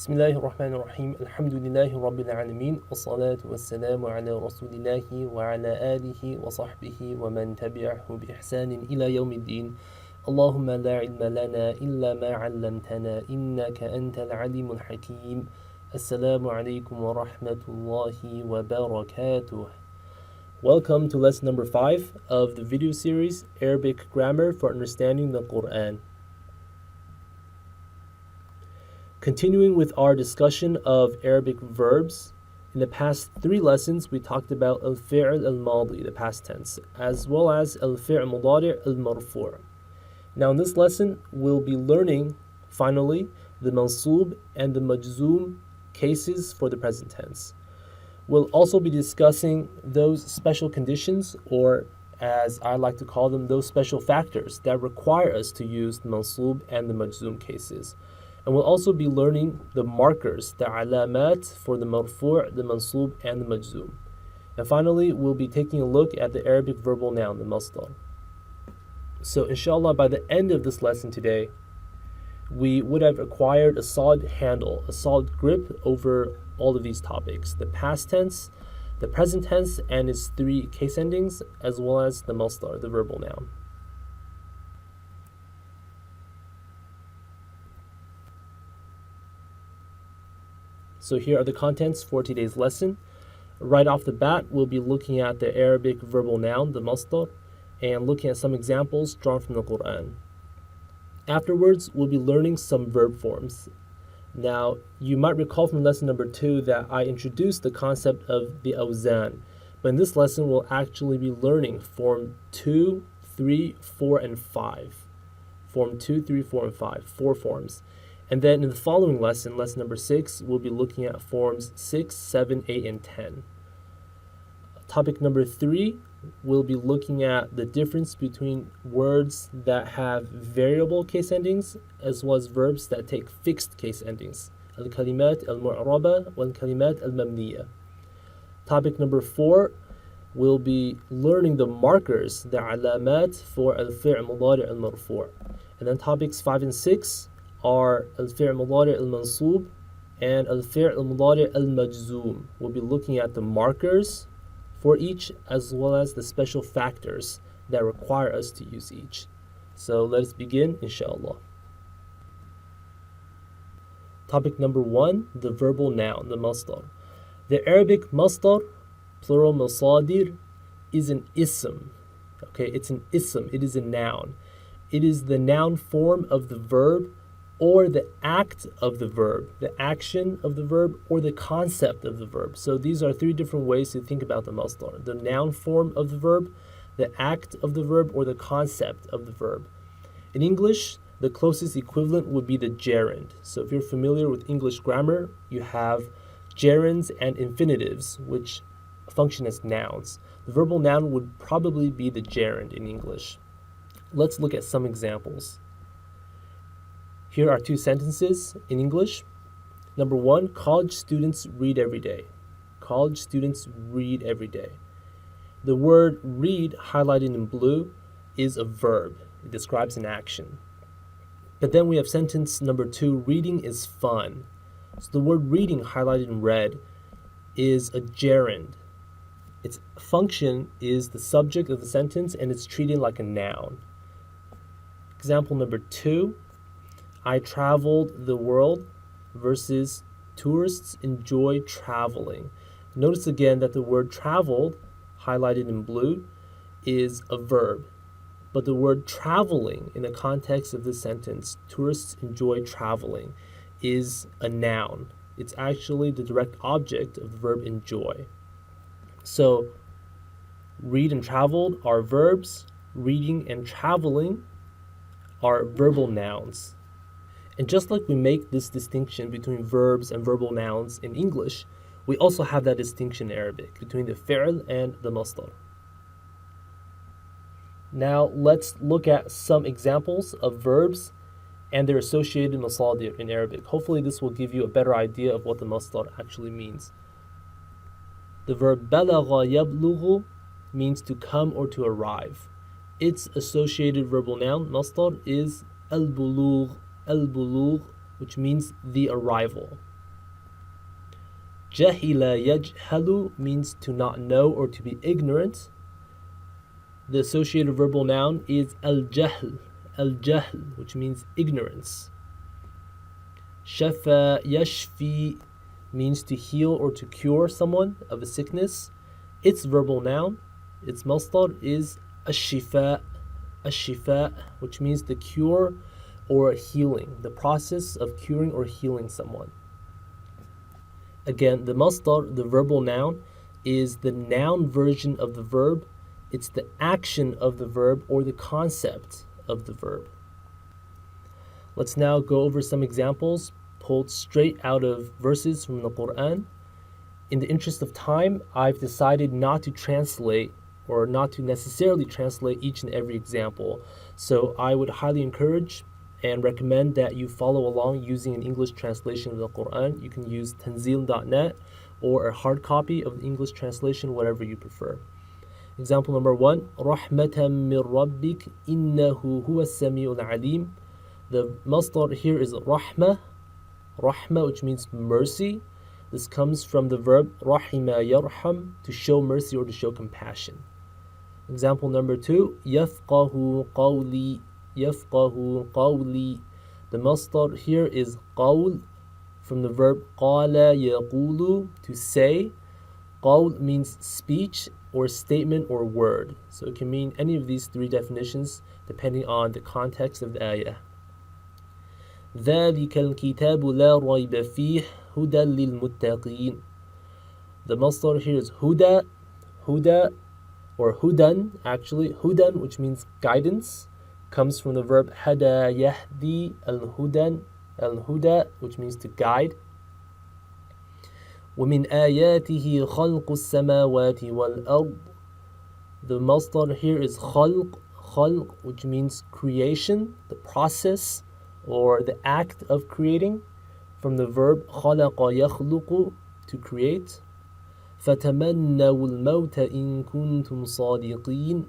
بسم الله الرحمن الرحيم الحمد لله رب العالمين والصلاة والسلام على رسول الله وعلى آله وصحبه ومن تبعه بإحسان إلى يوم الدين اللهم لا علم لنا إلا ما علمتنا إنك أنت العليم الحكيم السلام عليكم ورحمة الله وبركاته. Welcome to lesson number 5 of the video series Arabic Grammar for Understanding the Quran. Continuing with our discussion of Arabic verbs, in the past 3 lessons we talked about al-fi'l al-madi, the past tense, as well as al-fi'l mudari' al-marfu'. Now in this lesson we'll be learning, finally, the mansub and the majzoom cases for the present tense. We'll also be discussing those special conditions, or as I like to call them, those special factors that require us to use the mansub and the majzoom cases. And we'll also be learning the markers, the alamat for the marfu', the mansub, and the majzoom. And finally, we'll be taking a look at the Arabic verbal noun, the masdar. So inshallah, by the end of this lesson today, we would have acquired a solid handle, a solid grip over all of these topics: the past tense, the present tense and its 3 case endings, as well as the masdar, the verbal noun. So here are the contents for today's lesson. Right off the bat, we'll be looking at the Arabic verbal noun, the masdar, and looking at some examples drawn from the Quran. Afterwards, we'll be learning some verb forms. Now, you might recall from lesson number 2 that I introduced the concept of the awzan, but in this lesson, we'll actually be learning form 2, 3, 4, and 5. Form 2, 3, 4, and 5, 4 forms. And then in the following lesson, lesson number 6, we'll be looking at forms 6, 7, 8, and 10. Topic number 3, we'll be looking at the difference between words that have variable case endings as well as verbs that take fixed case endings. Al-kalimat al-mu'raba wal-kalimat al-mamniya. Topic number 4, we'll be learning the markers, the alamat for al-fi'l mudari' al-marfu'. And then topics 5 and 6 are al-fi'l mudari' al-mansub and al-fi'l mudari' al-majzoom. We'll be looking at the markers for each as well as the special factors that require us to use each. So let us begin, inshallah. Topic number 1, the verbal noun, the masdar. The Arabic masdar, plural masadir, is an ism. Okay, it's an ism, it is a noun. It is the noun form of the verb or the act of the verb, the action of the verb, or the concept of the verb. So these are 3 different ways to think about the masdar: the noun form of the verb, the act of the verb, or the concept of the verb. In English, the closest equivalent would be the gerund. So if you're familiar with English grammar, you have gerunds and infinitives, which function as nouns. The verbal noun would probably be the gerund in English. Let's look at some examples. Here are 2 sentences in English. Number 1, college students read every day. College students read every day. The word read, highlighted in blue, is a verb. It describes an action. But then we have sentence number 2, reading is fun. So the word reading, highlighted in red, is a gerund. Its function is the subject of the sentence and it's treated like a noun. Example number 2, I traveled the world versus tourists enjoy traveling. Notice again that the word traveled, highlighted in blue, is a verb. But the word traveling, in the context of this sentence, tourists enjoy traveling, is a noun. It's actually the direct object of the verb enjoy. So, read and traveled are verbs. Reading and traveling are verbal nouns. And just like we make this distinction between verbs and verbal nouns in English, we also have that distinction in Arabic between the fi'l and the masdar. Now let's look at some examples of verbs and their associated masadir in Arabic. Hopefully this will give you a better idea of what the masdar actually means. The verb balagha yablughu means to come or to arrive. Its associated verbal noun, masdar, is al-bulugh, which means the arrival. Jahila yajhalu means to not know or to be ignorant. The associated verbal noun is al-jahl, which means ignorance. Shafa yashfi means to heal or to cure someone of a sickness. Its verbal noun, its masdar, is ash-shifa, which means the cure or healing, the process of curing or healing someone. Again, the masdar, the verbal noun, is the noun version of the verb. It's the action of the verb or the concept of the verb. Let's now go over some examples pulled straight out of verses from the Quran. In the interest of time, I've decided not to translate or not to necessarily translate each and every example. So I would highly encourage and recommend that you follow along using an English translation of the Quran. You can use tanzil.net or a hard copy of the English translation, whatever you prefer. Example number 1, Rahmatan min Rabbik innahu huwa as-sami'ul alim. The masdar here is rahma, which means mercy. This comes from the verb rahima yarham, to show mercy or to show compassion. Example number 2, yafqahu qawli. The masdar here is qawl, from the verb qala yaqulu, to say. Qawl means speech or statement or word. So it can mean any of these three definitions depending on the context of the ayah. ذَلِكَ الْكِتَابُ لَا رَيْبَ فِيهِ هُدًى لِلْمُتَّقِينَ. The masdar here is huda, or hudan, actually. Hudan, which means guidance, comes from the verb hada yahdi, al-huda, which means to guide. وَمِنْ آيَاتِهِ خَلْقُ السَّمَاوَاتِ وَالْأَرْضِ. The masdar here is khalq, which means creation, the process or the act of creating, from the verb خَلَقَ يَخْلُقُ, to create. فَتَمَنَّوُا الْمَوْتَ إِن كُنْتُمْ صَادِقِينَ.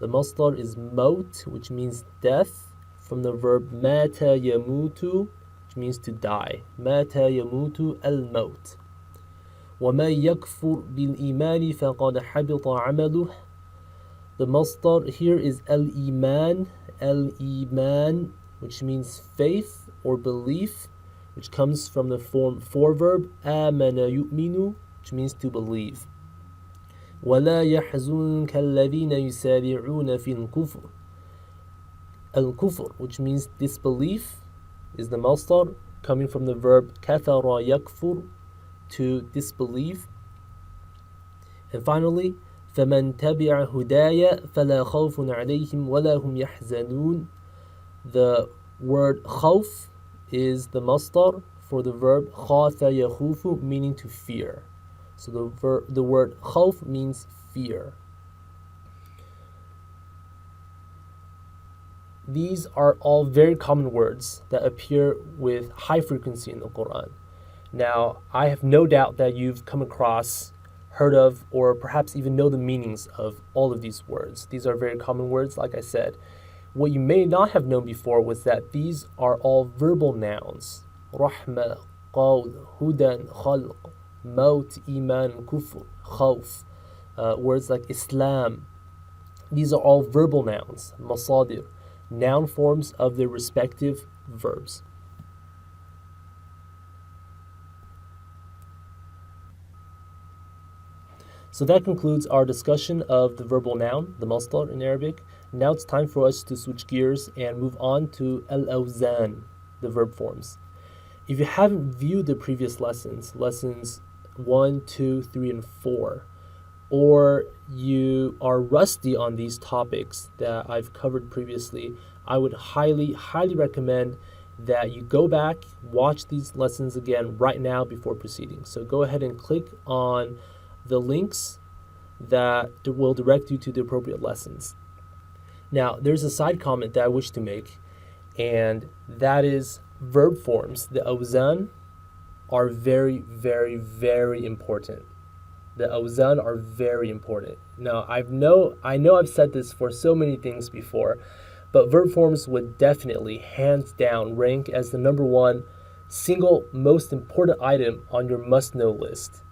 The masdar is maut, which means death, from the verb mata yamutu, which means to die. Mata yamutu al-maut. وَمَنْ يَكْفُرْ بِالْإِيمَانِ فَقَدْ حَبِطَ عَمَلُهُ. The masdar here is al-iman, which means faith or belief, which comes from the form foreverb آمَنَ يُؤْمِنُ, which means to believe. وَلَا يَحْزُنكَ الَّذِينَ يُسَارِعُونَ فِي الْكُفْرِ. Al-kufr, which means disbelief, is the masdar, coming from the verb كَفَرَ يَكْفُرُ, to disbelieve. And finally, فَمَنْ تَبِعَ هُدَايَ فَلَا خَوْفٌ عَلَيْهِمْ وَلَا هُمْ يَحْزَنُونَ. The word khawf is the masdar for the verb خَافَ يَخُوفُ, meaning to fear. So the word khawf means fear. These are all very common words that appear with high frequency in the Quran. Now, I have no doubt that you've come across, heard of, or perhaps even know the meanings of all of these words. These are very common words, like I said. What you may not have known before was that these are all verbal nouns. Rahma, qawl, hudan, khalq, maut, iman, kufr, khawf. Words like Islam. These are all verbal nouns, masadir, noun forms of their respective verbs. So that concludes our discussion of the verbal noun, the masdar in Arabic. Now it's time for us to switch gears and move on to al-awzan, the verb forms. If you haven't viewed the previous lessons 1, 2, 3, and 4, or you are rusty on these topics that I've covered previously, I would highly recommend that you go back, watch these lessons again right now before proceeding. So go ahead and click on the links that will direct you to the appropriate lessons. Now, there's a side comment that I wish to make, and that is verb forms, the awzan, are very, very, very important. The awzan are very important. Now, I know I've said this for so many things before, but verb forms would definitely, hands down, rank as the number one single most important item on your must-know list.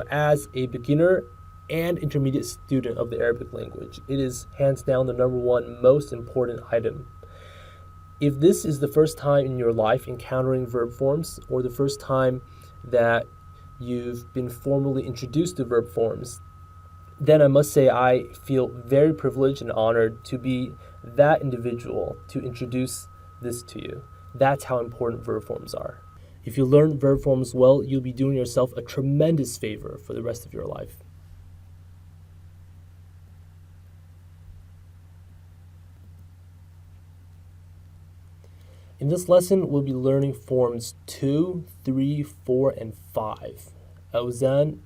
As a beginner and intermediate student of the Arabic language, it is hands down the number one most important item. If this is the first time in your life encountering verb forms, or the first time that you've been formally introduced to verb forms, then I must say I feel very privileged and honored to be that individual to introduce this to you. That's how important verb forms are. If you learn verb forms well, you'll be doing yourself a tremendous favor for the rest of your life. In this lesson, we'll be learning forms 2, 3, 4, and 5. Awzan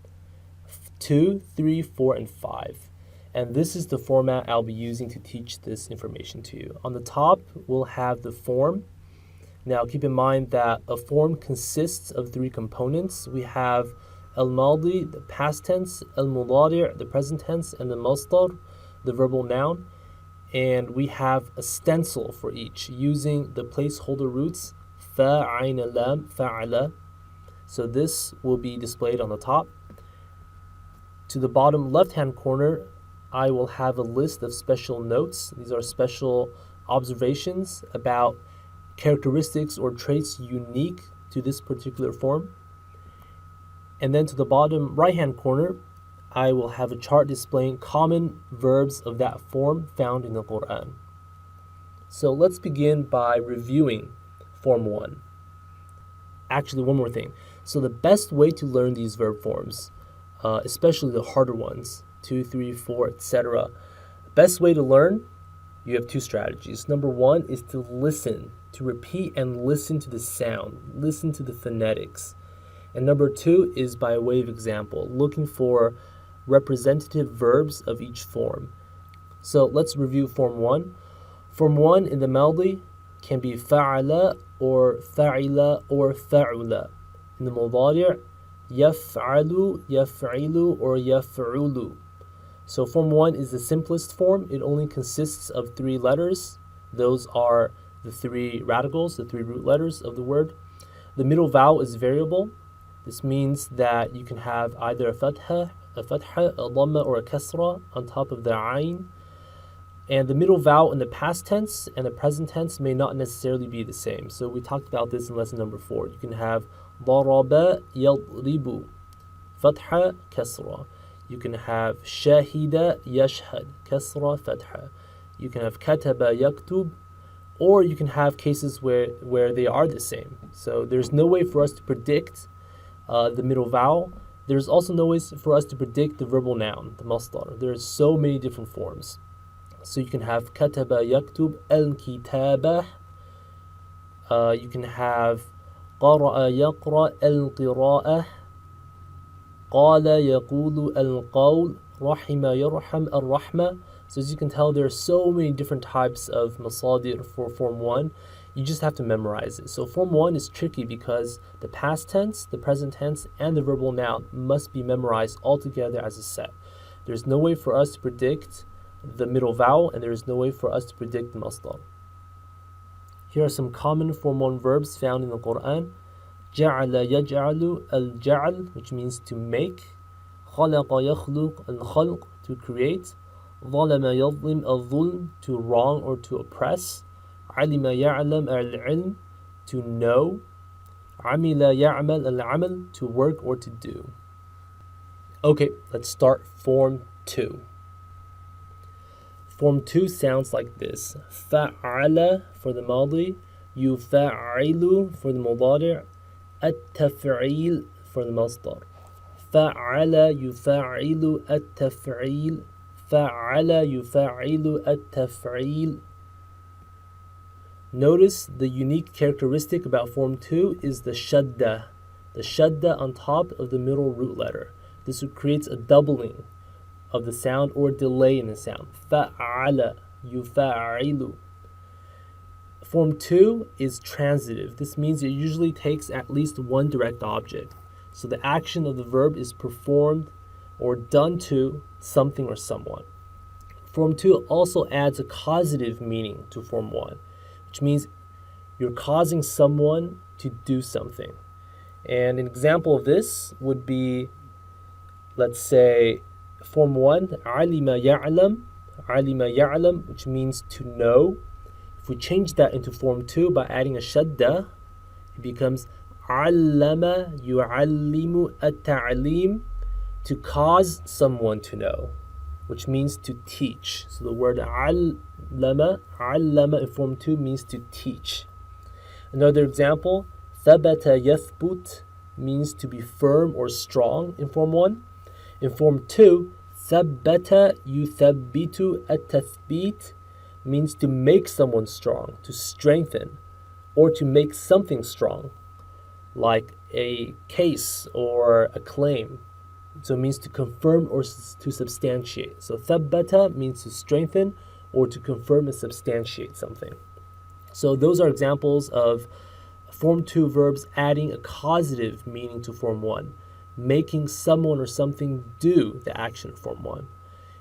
2, 3, 4, and 5. And this is the format I'll be using to teach this information to you. On the top, we'll have the form. Now, keep in mind that a form consists of three components. We have al-madi, the past tense, al-mudari', the present tense, and the masdar, the verbal noun. And we have a stencil for each using the placeholder roots fa, ayn, lam, fa'ala. So this will be displayed on the top. To the bottom left-hand corner, I will have a list of special notes. These are special observations about characteristics or traits unique to this particular form. And then to the bottom right-hand corner, I will have a chart displaying common verbs of that form found in the Quran. So let's begin by reviewing form 1. Actually, one more thing. So the best way to learn these verb forms, especially the harder ones, 2, 3, 4, etc. Best way to learn, you have two strategies. Number one is to listen, to repeat and listen to the sound, listen to the phonetics. And number two is by way of example, looking for representative verbs of each form. So let's review form 1. Form 1 in the Madi can be fa'ala or fa'ila or fa'ula. In the Mudari', yaf'alu, yaf'ilu, or yaf'ulu. So form 1 is the simplest form. It only consists of three letters. Those are the three radicals, the three root letters of the word. The middle vowel is variable. This means that you can have either a fatha, a dhamma, or a kasra on top of the ayn. And the middle vowel in the past tense and the present tense may not necessarily be the same. So we talked about this in lesson number 4. You can have ضرب يضرب, fatha, kasra. You can have shahida yashhad, kasra, fatha. You can have kataba yaktub, or you can have cases where they are the same. So there's no way for us to predict the middle vowel. There's also no way for us to predict the verbal noun, the masdar. There are so many different forms. So you can have kataba yaktub al-kitabah. You can have qara'a yaqra al-qira'ah. Qala yaqulu al-qawl. Rahima yarham al-rahma. So as you can tell, there are so many different types of masadir for form 1. You just have to memorize it. So form 1 is tricky because the past tense, the present tense, and the verbal noun must be memorized all together as a set. There's no way for us to predict the middle vowel, and there is no way for us to predict the masdar. Here are some common form 1 verbs found in the Quran. Ja'ala yaj'alu al-ja'al, which means to make. Khalaqa yakhluq al-khalq, to create. ظلم يظلم الظلم, to wrong or to oppress. علم يعلم العلم, to know. عمل يعمل العمل, to work or to do. Okay, let's start form 2. Form 2 sounds like this. فعل for the Madi, يفعل for the Mudari', التفعيل for the Masdar. فعل يفعل التفعيل, فعل يفعل التفعيل. Notice the unique characteristic about form 2 is the shadda. The shadda on top of the middle root letter. This creates a doubling of the sound or delay in the sound. فعل يفعل. Form 2 is transitive. This means it usually takes at least one direct object. So the action of the verb is performed or done to something or someone. Form 2 also adds a causative meaning to form 1, which means you're causing someone to do something. And an example of this would be, let's say, form 1, alima ya'lam, which means to know. If we change that into form 2 by adding a shadda, it becomes allama yu'allimu at-ta'lim, to cause someone to know, which means to teach. So the word allama in form 2 means to teach. Another example, thabata yathbut, means to be firm or strong in form 1. In form 2, thabbata yuthabbitu at-tathbit, means to make someone strong, to strengthen, or to make something strong, like a case or a claim. So it means to confirm or to substantiate. So thabbata means to strengthen or to confirm and substantiate something. So those are examples of form 2 verbs adding a causative meaning to form 1, making someone or something do the action of form 1.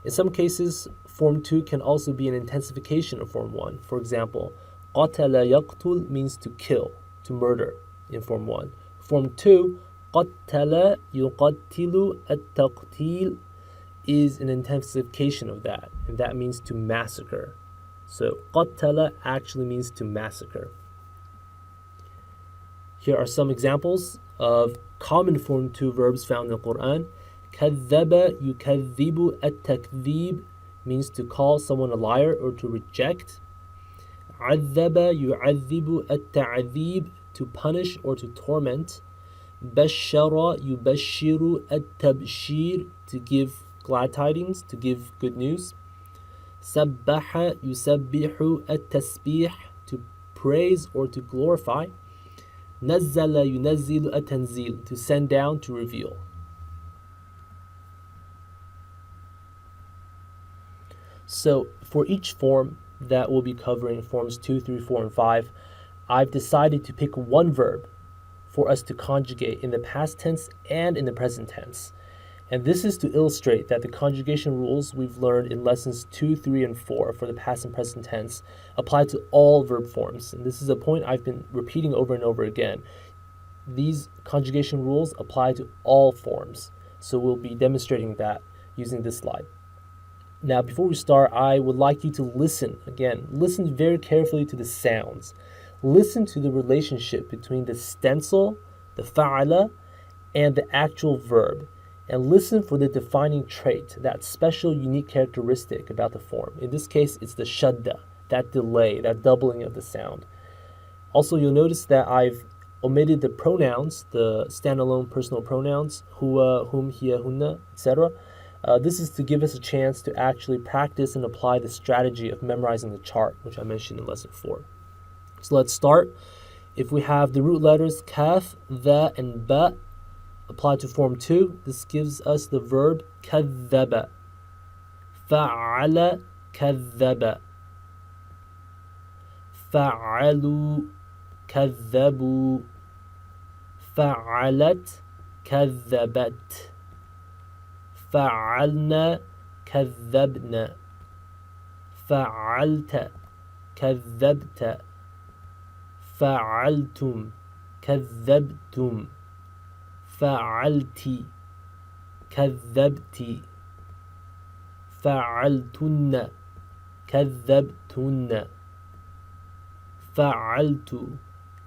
In some cases, form 2 can also be an intensification of form 1. For example, qatala yaqtul means to kill, to murder in form 1. Form 2, qattala yuqattilu at-taqtil, is an intensification of that, and that means to massacre. So qattala actually means to massacre. Here are some examples of common form 2 verbs found in the Quran. Kadhaba yukadhibu at-takdhib means to call someone a liar or to reject. Adhaba yu'adhibu at-ta'dhib, to punish or to torment. Bashara yubashiru at-tabshir, to give glad tidings, to give good news. Sabbaha yusabbihu at-tasbih, to praise or to glorify. Nazzala yunazzilu at-tanzil, to send down, to reveal. So for each form that we'll be covering, forms 2, 3, 4, and 5, I've decided to pick one verb for us to conjugate in the past tense and in the present tense. And this is to illustrate that the conjugation rules we've learned in lessons 2, 3, and 4 for the past and present tense apply to all verb forms. And this is a point I've been repeating over and over again. These conjugation rules apply to all forms. So we'll be demonstrating that using this slide. Now, before we start, I would like you to listen. Again, listen very carefully to the sounds. Listen to the relationship between the stencil, the fa'ala, and the actual verb. And listen for the defining trait, that special, unique characteristic about the form. In this case, it's the shadda, that delay, that doubling of the sound. Also, you'll notice that I've omitted the pronouns, the standalone personal pronouns, huwa, hum, hiya, hunna, etc. This is to give us a chance to actually practice and apply the strategy of memorizing the chart, which I mentioned in lesson 4. So let's start. If we have the root letters kaf, tha, and ba applied to form 2, this gives us the verb kadhaba. Fa'ala kadhaba. Fa'alu kadhabu. Fa'alat kadhabat. فعلنا كذبنا فعلت كذبت فعلتم كذبتم فعلت كذبت فعلتن كذبتن فعلت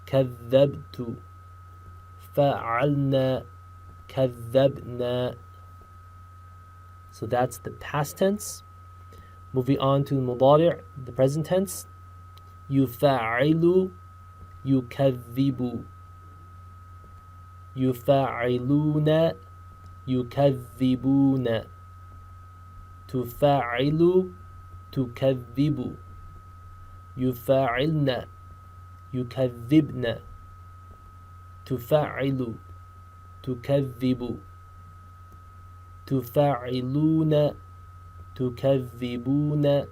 كذبت فعلنا كذبنا. So that's the past tense. Moving on to the mudari', the present tense. Yufa'ilu, yukadhibu. Yufa'iluna, yukadhibuna. Tufa'ilu, tukadhibu. Yufa'ilna, yukadhibna. Tufa'ilu, tukadhibu. تفعلون تكذبون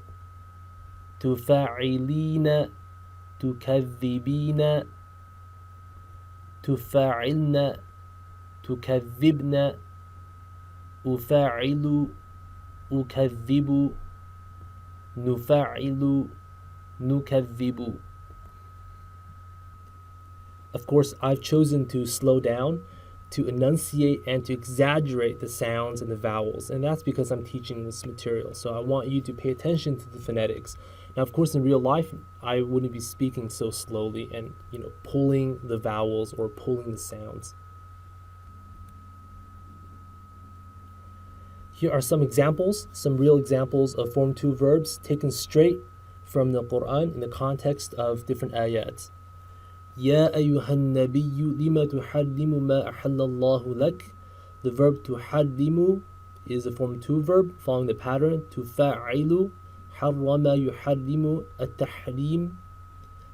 تفعلين تكذبين تفعلن تكذبن أفعل أكذب نفعل نكذب. A Of course, I've chosen to slow down, to enunciate, and to exaggerate the sounds and the vowels, and that's because I'm teaching this material. So I want you to pay attention to the phonetics. Now, of course, in real life, I wouldn't be speaking so slowly and, pulling the vowels or pulling the sounds. Here are some examples, some real examples of Form 2 verbs taken straight from the Quran in the context of different ayats. يا أيها النبي لما تحرم ما أحل الله لك. The verb تحرم is a Form 2 verb following the pattern تفعل حرم يحرم التحريم.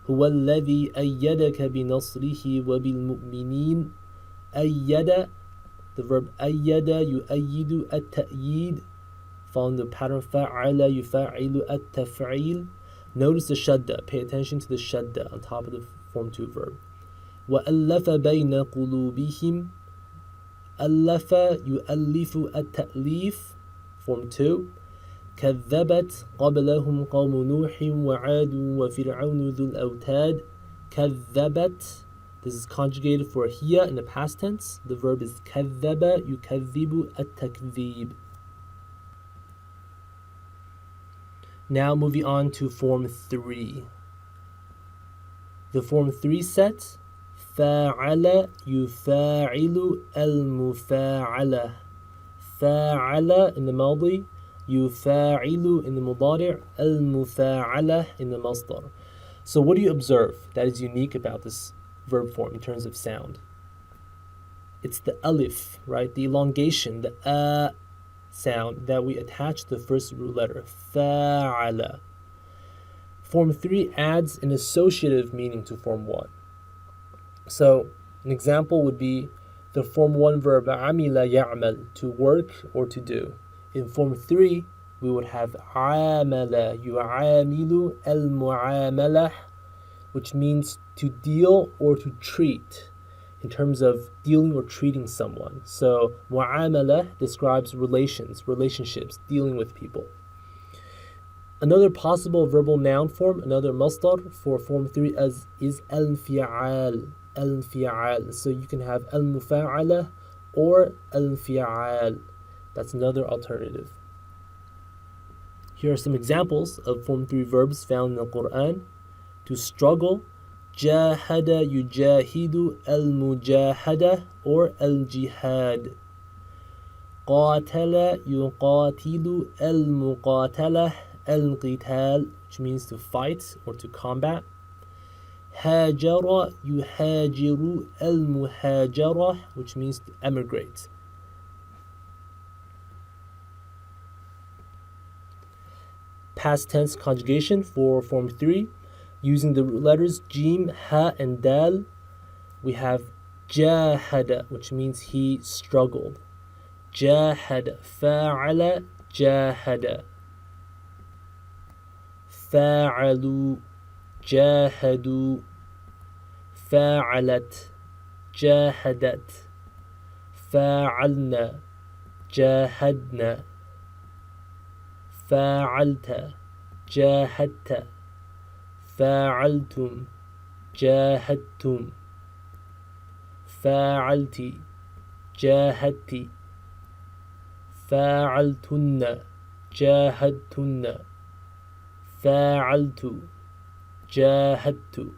هو الذي أيدك بنصره وبالمؤمنين. أيد, the verb أيد يؤيد التأييد following the pattern فعل يفعل التفعيل. Notice the shadda, pay attention to the shadda on top of the Form 2 verb. وألف بين قلوبهم. ألف يؤلف التأليف Form 2. كذبت قبلهم قوم نوح وعاد وفرعون ذو الأوتاد. كذبت, this is conjugated for هي in the past tense. The verb is كذب يكذب التكذيب. Now moving on to Form 3. The Form 3 set, فاعل يفاعل المفاعلة. فاعل in the ماضي, يفاعل in the مضارع, المفاعلة in the masdar. So what do you observe that is unique about this verb form in terms of sound? It's the alif, right? The elongation, the sound that we attach to the first root letter, فاعل. Form 3 adds an associative meaning to Form 1. So an example would be the Form 1 verb عمل يعمل, to work or to do. In Form 3, we would have عامل يعامل المعاملة, which means to deal or to treat in terms of dealing or treating someone. So mu'amala describes relationships, dealing with people. Another possible verbal noun form, another masdar for Form 3 is al-fi'al. Al-fi'al. So you can have al-mufa'ala or al-fi'al. That's another alternative. Here are some examples of Form 3 verbs found in the Quran. To struggle, جاهد يجاهد المجاهدة or الجهاد. قاتل يقاتل المقاتلة القتال, which means to fight or to combat. هاجر يهاجر المهاجرة, which means to emigrate. Past tense conjugation for Form 3. Using the letters jim, ha, and dal, we have jahada, which means he struggled. Jahada, fa'ala, jahada. Fa'alu, jahadu. Fa'alat, jahadat. Fa'alna, jahadna. Fa'alta, jahadta. فاعلتم جاهدتم. فاعلت جاهدت. فاعلتن جاهدتن. فاعلت جاهدت.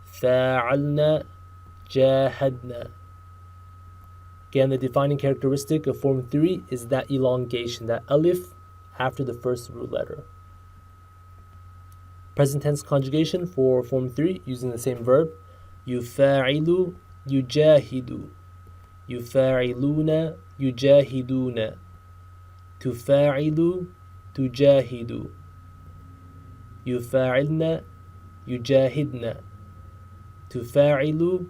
فاعلنا جاهدنا. Again, the defining characteristic of Form 3 is that elongation, that alif after the first root letter. Present tense conjugation for Form 3 using the same verb. يفاعل يجاهد. يفاعلون يجاهدون. تفاعل تجاهد. يفاعلن يجاهدن. تفاعل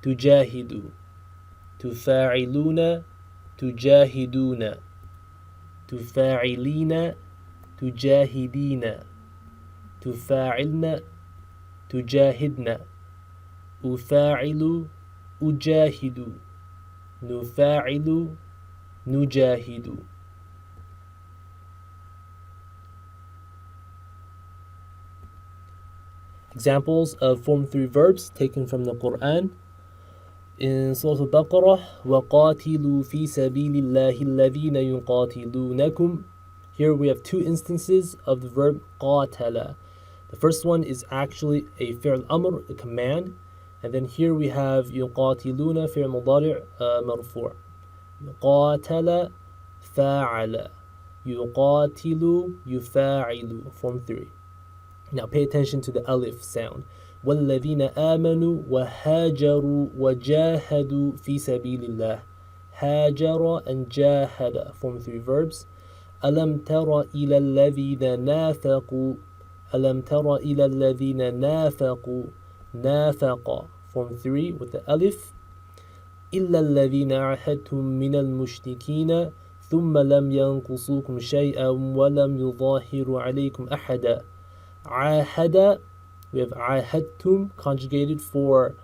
تجاهد. تفاعلون تجاهدون. تفاعلين تجاهدين. تفاعلن تجاهدن. أفاعل أجاهد. نفاعل نجاهد. Examples of Form 3 verbs taken from the Quran. In Surah Al-Baqarah, وَقَاتِلُوا فِي سَبِيلِ اللَّهِ الَّذِينَ يُقَاتِلُونَكُمْ. Here we have two instances of the verb قَاتَلَ. The first one is actually a fi'l amr, a command. And then here we have يُقَاتِلُونَ fi'l مضارع مرفوع. قَاتَلَ فَاعَلَ. يُقَاتِلُ يُفَاعِلُ. Form 3. Now pay attention to the alif sound. وَالَّذِينَ آمَنُوا وَهَاجَرُوا وَجَاهَدُوا فِي سَبِيلِ اللَّهِ. هَاجَرَ and جَاهَدَ. Form 3 verbs. أَلَمْ تَرَ إِلَى الَّذِينَ نَافَقُوا. أَلَمْ تَرَ إِلَى الَّذِينَ نَافَقُوا. نَافَقَ. Form 3 with the alif. إِلَّا الَّذِينَ عَاهَدتُّم مِّنَ الْمُشْرِكِينَ ثُمَّ لَمْ يَنقُصُوكُمْ شَيْئًا وَلَمْ يُظَاهِرُوا عَلَيْكُمْ أَحَدًا. عَاهَدَ, we have عَاهَدتُّم conjugated for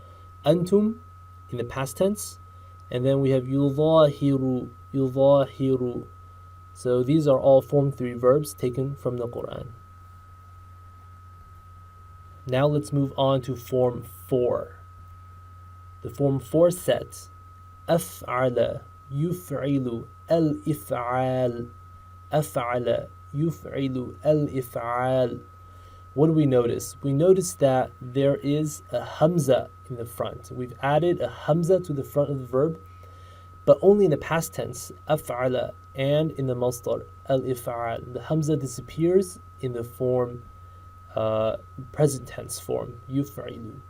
أنتم in the past tense, and then we have يُظَاهِرُ يُظَاهِرُ. So these are all Form 3 verbs taken from the Quran. Now let's move on to Form 4. The Form 4 set. أفعل يفعل الإفعال. أفعل يفعل الإفعال. What do we notice? We notice that there is a hamza in the front. We've added a hamza to the front of the verb, but only in the past tense, أفعل, and in the masdar, al-if'al. The hamza disappears in the form, present tense form, يفعل.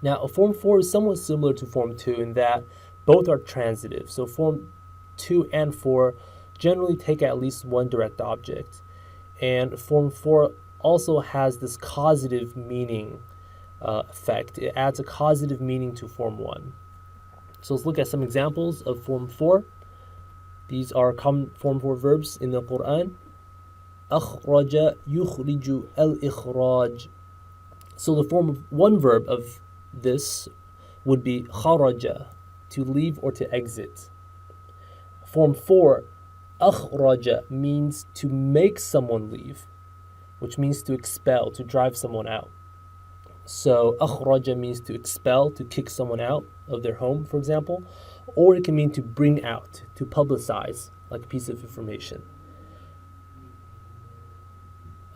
Now, a Form 4 is somewhat similar to Form 2 in that both are transitive. So Form 2 and 4 generally take at least one direct object. And Form 4 also has this causative meaning effect. It adds a causative meaning to Form 1. So let's look at some examples of Form 4. These are common Form 4 verbs in the Quran. أخرج يخرج الإخراج. So the Form of 1 verb of this would be خرج, to leave or to exit. Form 4, أخرج, means to make someone leave, which means to expel, to drive someone out. So أخرج means to expel, to kick someone out of their home, for example, or it can mean to bring out, to publicize, like a piece of information.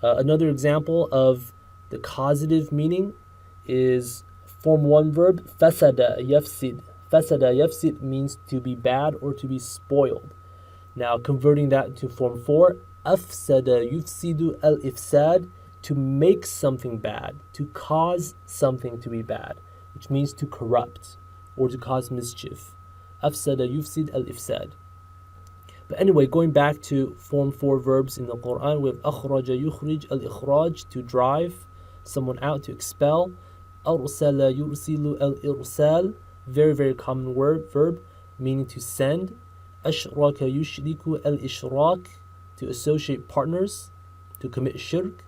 Another example of the causative meaning is Form 1 verb, فَسَدَ يَفْسِد. فَسَدَ يَفْسِد means to be bad or to be spoiled. Now converting that to Form 4, أَفْسَدَ يُفْسِدُ الْإِفْسَاد, to make something bad, to cause something to be bad, which means to corrupt or to cause mischief. أَفْسَدَ يُفْسِد الْإِفْسَاد. But anyway, going back to Form 4 verbs in the Quran, we have أخرج يخرج الإخراج, to drive someone out, to expel. أرسل يرسل الإرسال, very, very common verb, meaning to send. أشرك يشرك الإشراك, to associate partners, to commit shirk.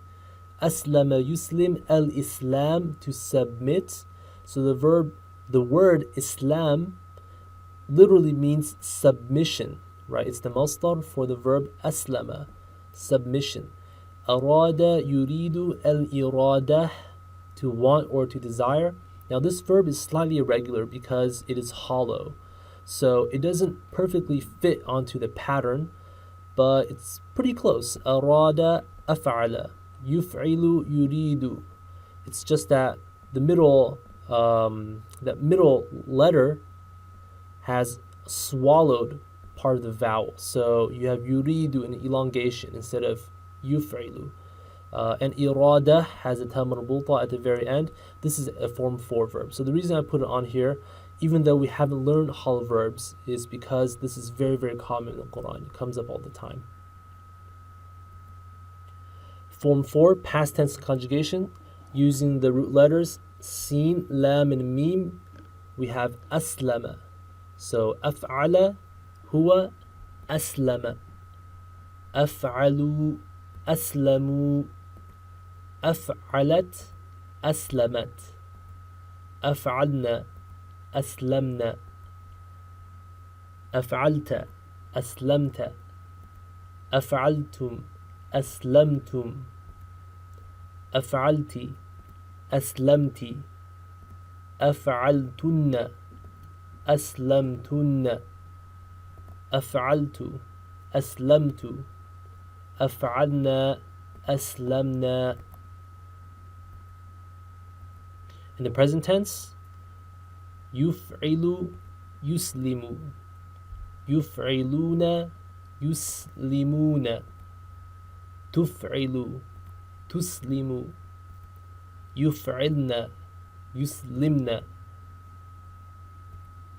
أسلم يسلم الإسلام, to submit. So the word Islam literally means submission, right? It's the masdar for the verb أسلم, submission. أراد يريد الإرادة, to want or to desire. Now this verb is slightly irregular because it is hollow, so it doesn't perfectly fit onto the pattern, but it's pretty close. أراد أفعل, يفعل يريد. It's just that the middle letter has swallowed part of the vowel, so you have yuridu in elongation instead of yuf'ilu. And irada has a ta marbuta at the very end. This is a Form 4 verb. So the reason I put it on here, even though we haven't learned hollow verbs, is because this is very, very common in the Quran. It comes up all the time. Form 4, past tense conjugation, using the root letters sin, lam, and mim. We have aslama. So af'ala huwa aslama. Af'alu aslamu. أفعلت أسلمت. أفعلنا أسلمنا. أفعلت أسلمت. أفعلتم أسلمتم. أفعلت أسلمت أفعلتن أسلمتن أفعلت أسلمت أفعلنا أسلمنا. In the present tense, يفعل يسلم يفعلون يسلمون تفعل تسلم يفعلن يسلمن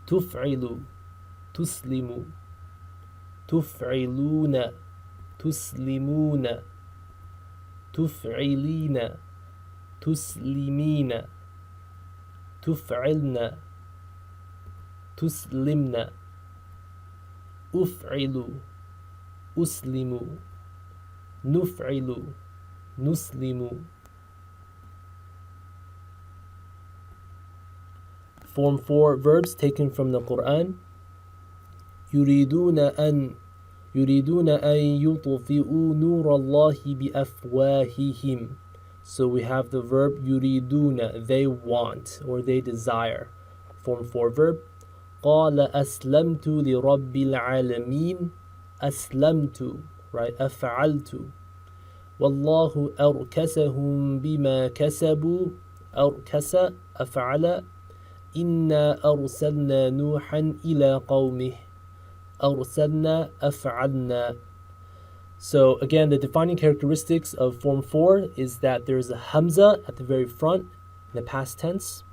تفعل تسلم تفعلون تسلمون تفعلين تسلمين تفعلن تسلمن أفعل أسلم نفعل نسلم. Form 4 verbs taken from the Quran. يريدون أن يطفئوا نور الله بأفواههم. So we have the verb يريدون, they want or they desire. Form 4 verb. قال أسلمت لرب العالمين. أسلمت, right? أفعلت. والله أركسهم بما كسبوا. أركس أفعل. إنا أرسلنا نوحا إلى قومه. أرسلنا أفعلنا. So again, the defining characteristics of form 4 is that there is a hamza at the very front in the past tense,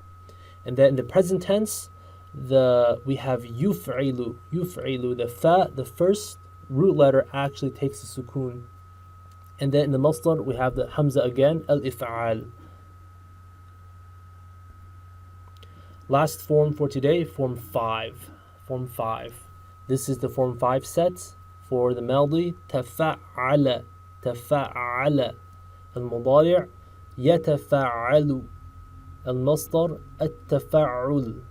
and then in the present tense, we have yuf'ilu. Yuf'ilu, the fa, the first root letter actually takes a sukoon, and then in the masdar we have the hamza again, al-if'al. Last form for today, form 5. Form 5. This is the form 5 set. For the Maldi, تفعل تفعل. المضارع يتفعل. المصدر التفعل.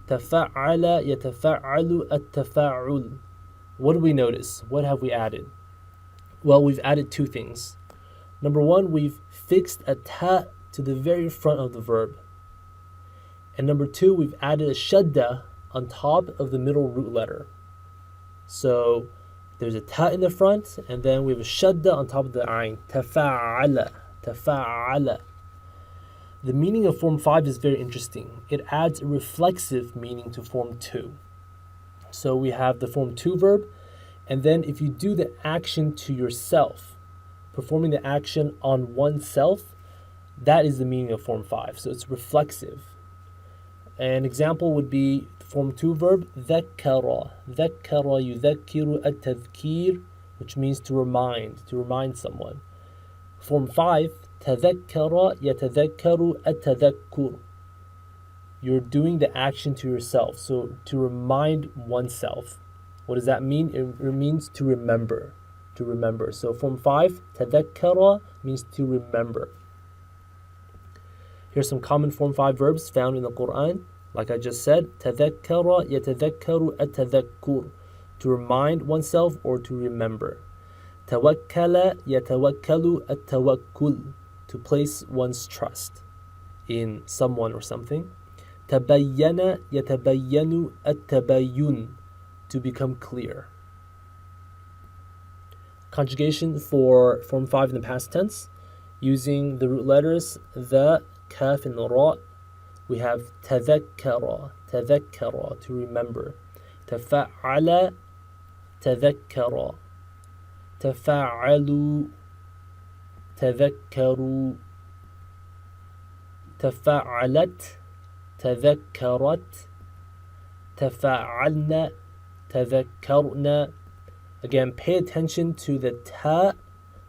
تفعل يتفعل التفعل. What do we notice? What have we added? Well, we've added two things. Number one, we've fixed a ta to the very front of the verb. And number two, we've added a shadda on top of the middle root letter. So there's a ta in the front, and then we have a shadda on top of the ayn. Tafa'ala, tafa'ala. The meaning of form 5 is very interesting. It adds a reflexive meaning to form 2. So we have the form 2 verb, and then if you do the action to yourself, performing the action on oneself, that is the meaning of form 5. So it's reflexive. An example would be form 2 verb, ذكر. ذكر يذكر التذكير, which means to remind someone. Form 5, تذكر يتذكر التذكر. You're doing the action to yourself, so to remind oneself. What does that mean? It means to remember. To remember. So form 5, تذكر means to remember. Here's some common form 5 verbs found in the Quran. Like I just said, تذكر يتذكر التذكر, to remind oneself or to remember. توكل يتوكل التوكل, to place one's trust in someone or something. تبين يتبين التبين, to become clear. Conjugation for form 5 in the past tense, using the root letters the, kaf, and ra. We have تذكر, تذكر, to remember. تفعل تذكر. تفعلوا تذكروا. تفعلت تذكرت. تفعلن تذكرن. Again, pay attention to the ta,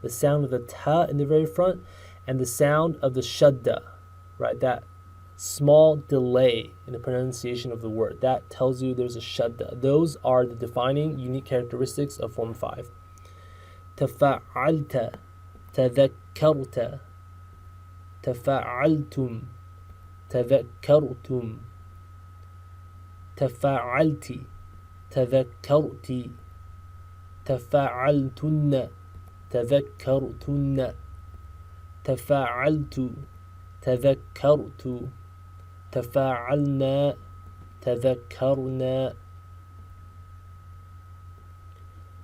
the sound of the ta in the very front, and the sound of the shadda, right? That small delay in the pronunciation of the word. That tells you there's a shadda. Those are the defining unique characteristics of form 5. تفعلت تذكرت. تفعلتم تذكرتم. تفعلت تذكرت. تفعلتن تذكرتن. تفعلت تذكرت تفاعلنا تذكرنا.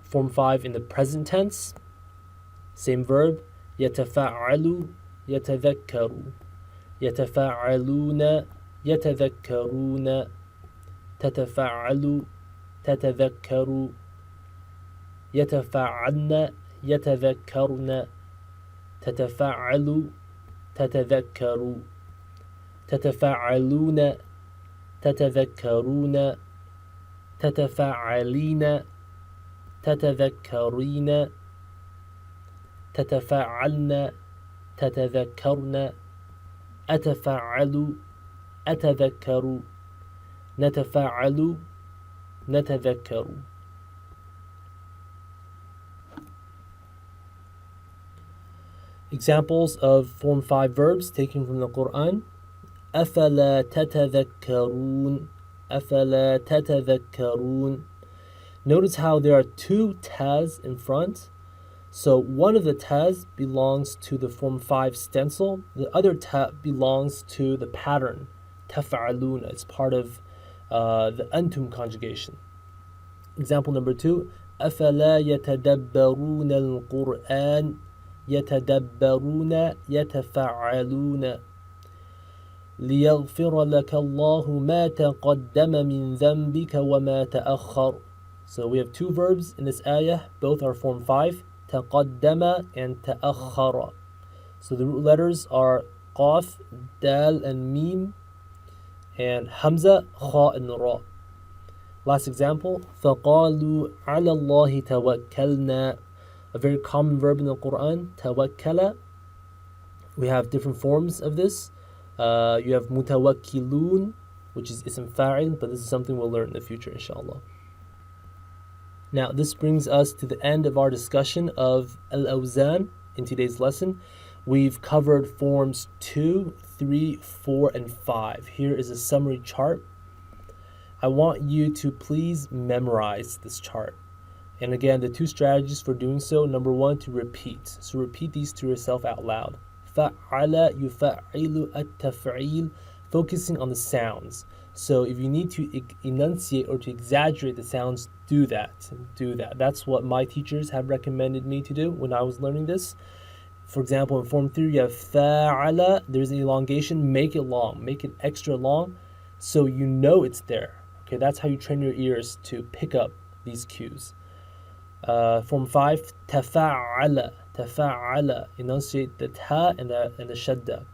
Form 5 in the present tense, same verb, يتفاعل يتذكر يتفاعلون يتذكرون تتفاعل تتذكر يتفاعلن يتذكرن تتفاعل تتذكر تتفاعلون تتذكرون تتفاعلين تتذكرين تتفاعلن تتذكرن أتفاعل أتذكر نتفاعل نتذكر. Examples of Form 5 verbs taken from the Quran. أفلا تتذكرون أفلا تتذكرون. Notice how there are two tas in front. So one of the tas belongs to the Form 5 stencil. The other ta belongs to the pattern. تفعلون. It's part of the أنتم conjugation. Example number 2. أفلا يتدبرون القرآن يتدبرون يتفعلون ليغفر لك الله ما تقدم من ذنبك وما تأخر. So we have two verbs in this ayah, both are Form 5, تقدم and تأخر. So the root letters are قاف, دال and ميم, and hamza, خاء and را. Last example, فقالوا على الله توكلنا. A very common verb in the Quran, tawakkala. We have different forms of this. You have mutawakkilun, which is ism fa'il, but this is something we'll learn in the future, inshallah. Now, this brings us to the end of our discussion of al-awzan in today's lesson. We've covered forms 2, 3, 4, and 5. Here is a summary chart. I want you to please memorize this chart. And again, the two strategies for doing so, number 1, to repeat. So repeat these to yourself out loud. فَعَلَ يُفَعِّلُ التَّفْعِيلُ, focusing on the sounds. So if you need to enunciate or to exaggerate the sounds, do that. Do that. That's what my teachers have recommended me to do when I was learning this. For example, in Form 3, you have فَعَلَ, there's an elongation, make it long, make it extra long so you know it's there. Okay, that's how you train your ears to pick up these cues. Form 5, تفاعل تفاعل, enunciate the ta and the shadda.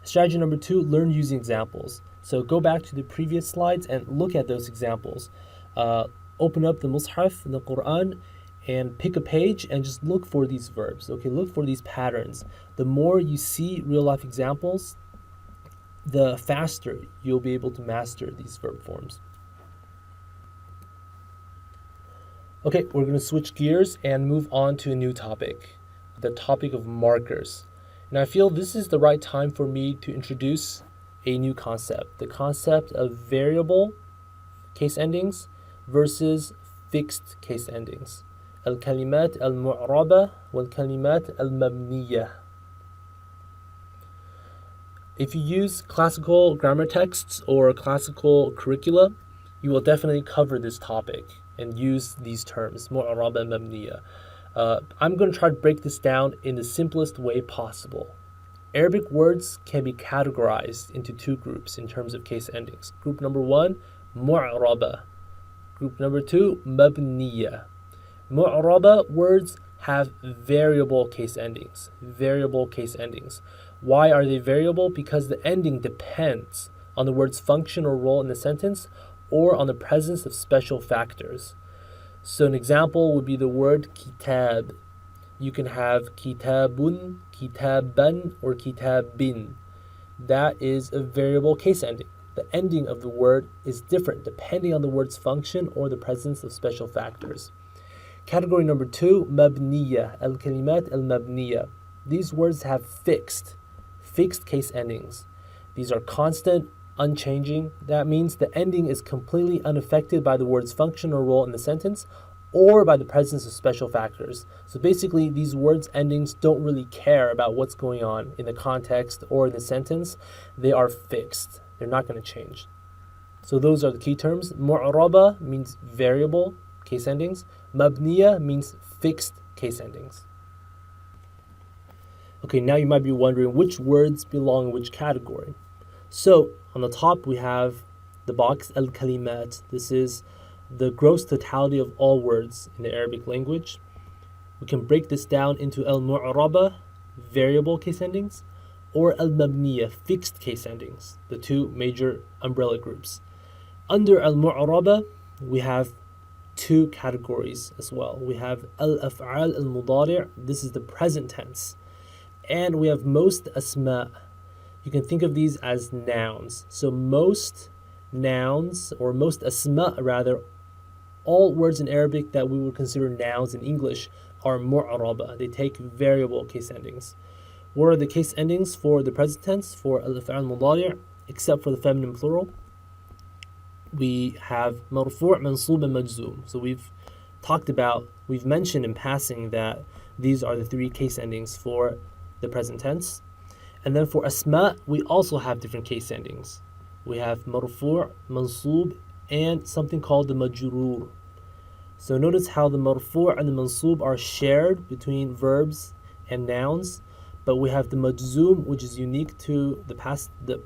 Strategy number 2, learn using examples. So go back to the previous slides and look at those examples. Open up the Mus'haf, the Quran, and pick a page and just look for these verbs. Okay, look for these patterns. The more you see real life examples, the faster you'll be able to master these verb forms. Okay, we're going to switch gears and move on to a new topic, the topic of markers. And I feel this is the right time for me to introduce a new concept, the concept of variable case endings versus fixed case endings. Al-kalimat al-mu'raba wal-kalimat al-mabniya. If you use classical grammar texts or classical curricula, you will definitely cover this topic and use these terms, mu'araba and mabniya. I'm going to try to break this down in the simplest way possible. Arabic words can be categorized into two groups in terms of case endings. Group number 1, mu'araba. Group number 2, mabniya. Mu'araba words have variable case endings. Variable case endings. Why are they variable? Because the ending depends on the word's function or role in the sentence, or on the presence of special factors. So an example would be the word kitab. You can have kitabun, kitaban, or kitabin. That is a variable case ending. The ending of the word is different depending on the word's function or the presence of special factors. Category number 2, mabniya, al-kalimat al-mabniya. These words have fixed case endings. These are constant, unchanging. That means the ending is completely unaffected by the word's function or role in the sentence or by the presence of special factors. So basically, these words endings don't really care about what's going on in the context or in the sentence. They are fixed. They're not going to change. So those are the key terms. Mu'raba means variable case endings. Mabniya means fixed case endings. Okay, now you might be wondering which words belong in which category. So on the top we have the box al-kalimat. This is the gross totality of all words in the Arabic language. We can break this down into al-mu'raba, variable case endings, or al-mabniya, fixed case endings, the two major umbrella groups. Under al-mu'raba, we have two categories as well. We have al-af'al al-mudari', this is the present tense. And we have most asma. You can think of these as nouns. So most nouns, or most asma rather, all words in Arabic that we would consider nouns in English are mu'raba. They take variable case endings. What are the case endings for the present tense, for al-af'al al-mudari', except for the feminine plural? We have marfu', mansub, and majzoom. So we've mentioned in passing that these are the three case endings for the present tense. And then for asma, we also have different case endings. We have marfu', mansub, and something called the majroor. So notice how the marfu' and the mansub are shared between verbs and nouns, but we have the majzoom, which is unique to the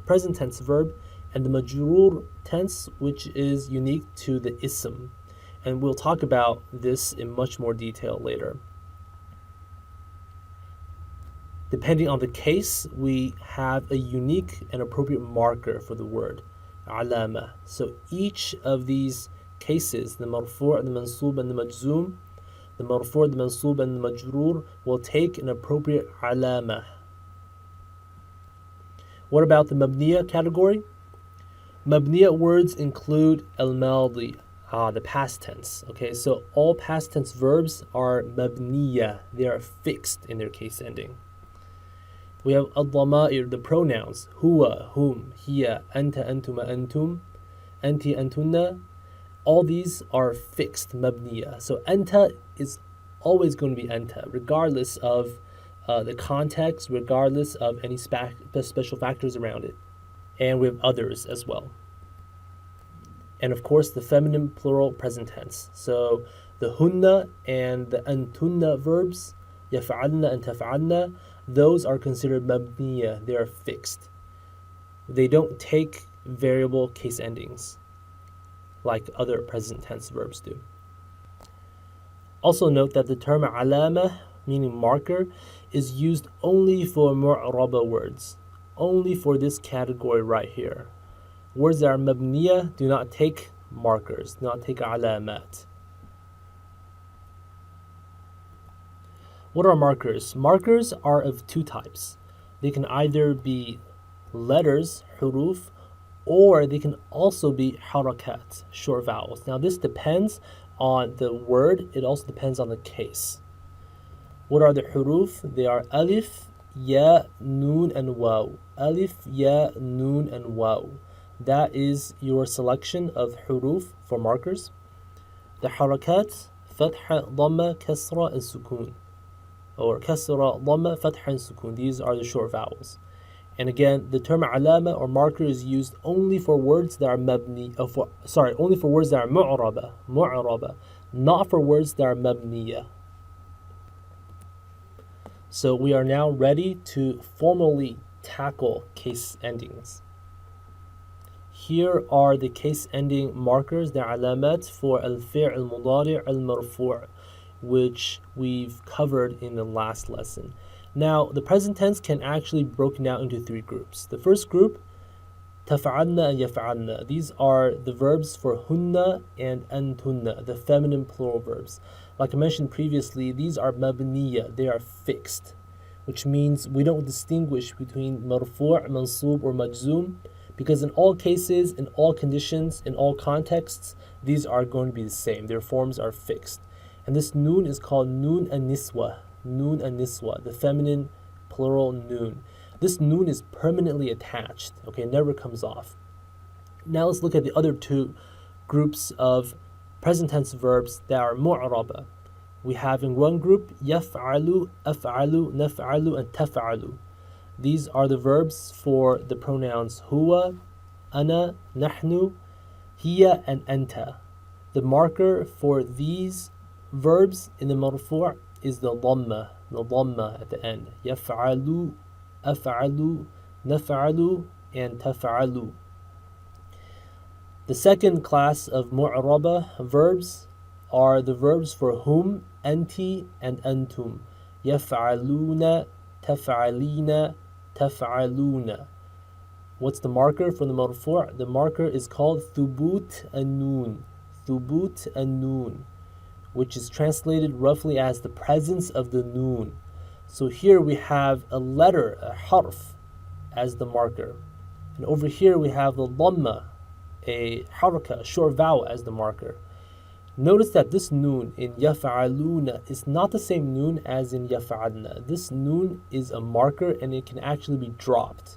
present tense verb, and the majroor tense, which is unique to the ism. And we'll talk about this in much more detail later. Depending on the case, we have a unique and appropriate marker for the word, alama. So each of these cases, the marfu', the mansub, and the majzoom, the marfu', the mansub, and the majroor will take an appropriate alama. What about the mabniya category? Mabniya words include al-madi, the past tense. Okay, so all past tense verbs are mabniya. They are fixed in their case ending. We have al-dhama'ir, the pronouns, huwa, whom, hiya, anta, antuma, antum, anti, antunna. All these are fixed mabniya. So anta is always going to be anta, regardless of the context, regardless of any special factors around it. And we have others as well. And of course, the feminine plural present tense. So the hunna and the antunna verbs, yaf'alna and taf'alna, those are considered mabniya. They are fixed. They don't take variable case endings like other present tense verbs do. Also note that the term alama, meaning marker, is used only for mu'raba words, only for this category right here. Words that are mabniya do not take markers, do not take alamat. What are markers? Markers are of two types. They can either be letters, huruf, or they can also be harakat, short vowels. Now this depends on the word, it also depends on the case. What are the huruf? They are alif, ya, noon, and waw. Alif, ya, noon, and waw. That is your selection of huruf for markers. The harakat, fatha, dhamma, kasra, and sukun. Or kasra, dhamma, fatha, and sukun. These are the short vowels. And again, the term alama or marker is used only for words that are only for words that are mu'raba, not for words that are mabniya. So we are now ready to formally tackle case endings. Here are the case ending markers, the alamat for al-fi' al-mudari' al-marfu', which we've covered in the last lesson. Now, the present tense can actually be broken down into three groups. The first group, taf'alna and yaf'alna. These are the verbs for hunna and antunna, the feminine plural verbs. Like I mentioned previously, these are mabniya, they are fixed, which means we don't distinguish between marfu', mansub, or majzoom, because in all cases, in all conditions, in all contexts, these are going to be the same. Their forms are fixed. And this noon is called noon an-niswa. Noon an-niswa, the feminine plural noon. This noon is permanently attached, okay, it never comes off. Now let's look at the other two groups of present tense verbs that are mu'raba. We have in one group yaf'alu, af'alu, naf'alu, and taf'alu. These are the verbs for the pronouns huwa, ana, nahnu, hiya, and anta. The marker for these verbs in the marfu' is the dhamma at the end. Yaf'alu, af'alu, naf'alu, and taf'alu. The second class of mu'raba verbs are the verbs for whom, anti, and antum. Yaf'aluna, taf'alina, taf'aluna. What's the marker for the marfu'? The marker is called thubut an-nun. Thubut an-nun, which is translated roughly as the presence of the noon. So here we have a letter, a harf, as the marker. And over here we have the dhamma, a haraka, a short vowel, as the marker. Notice that this noon in yaf'aluna is not the same noon as in yaf'alna. This noon is a marker and it can actually be dropped.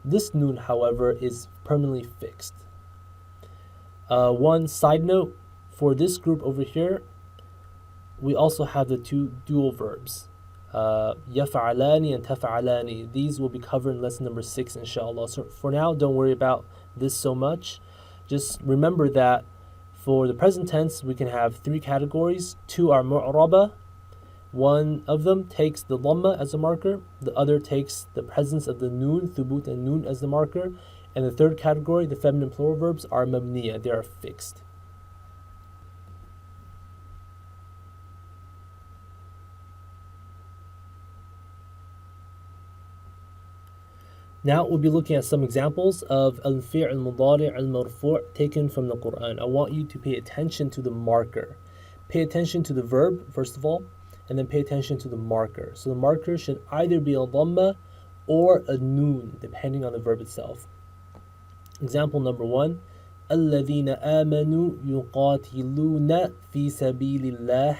This noon, however, is permanently fixed. One side note, for this group over here, we also have the two dual verbs, yaf'alani and taf'alani. These will be covered in lesson number 6, inshallah. So for now, don't worry about this so much. Just remember that for the present tense, we can have 3 categories. 2 are mu'raba. One of them takes the dhamma as a marker. The other takes the presence of the noon, thubut and noon, as the marker. And the third category, the feminine plural verbs, are mabniya. They are fixed. Now we'll be looking at some examples of al-fi'l al-mudari' al-marfu' taken from the Quran. I want you to pay attention to the marker. Pay attention to the verb, first of all, and then pay attention to the marker. So the marker should either be a dhamma or a noon, depending on the verb itself. Example number 1, الَّذِينَ آمَنُوا يُقَاتِلُونَ فِي سَبِيلِ اللَّهِ.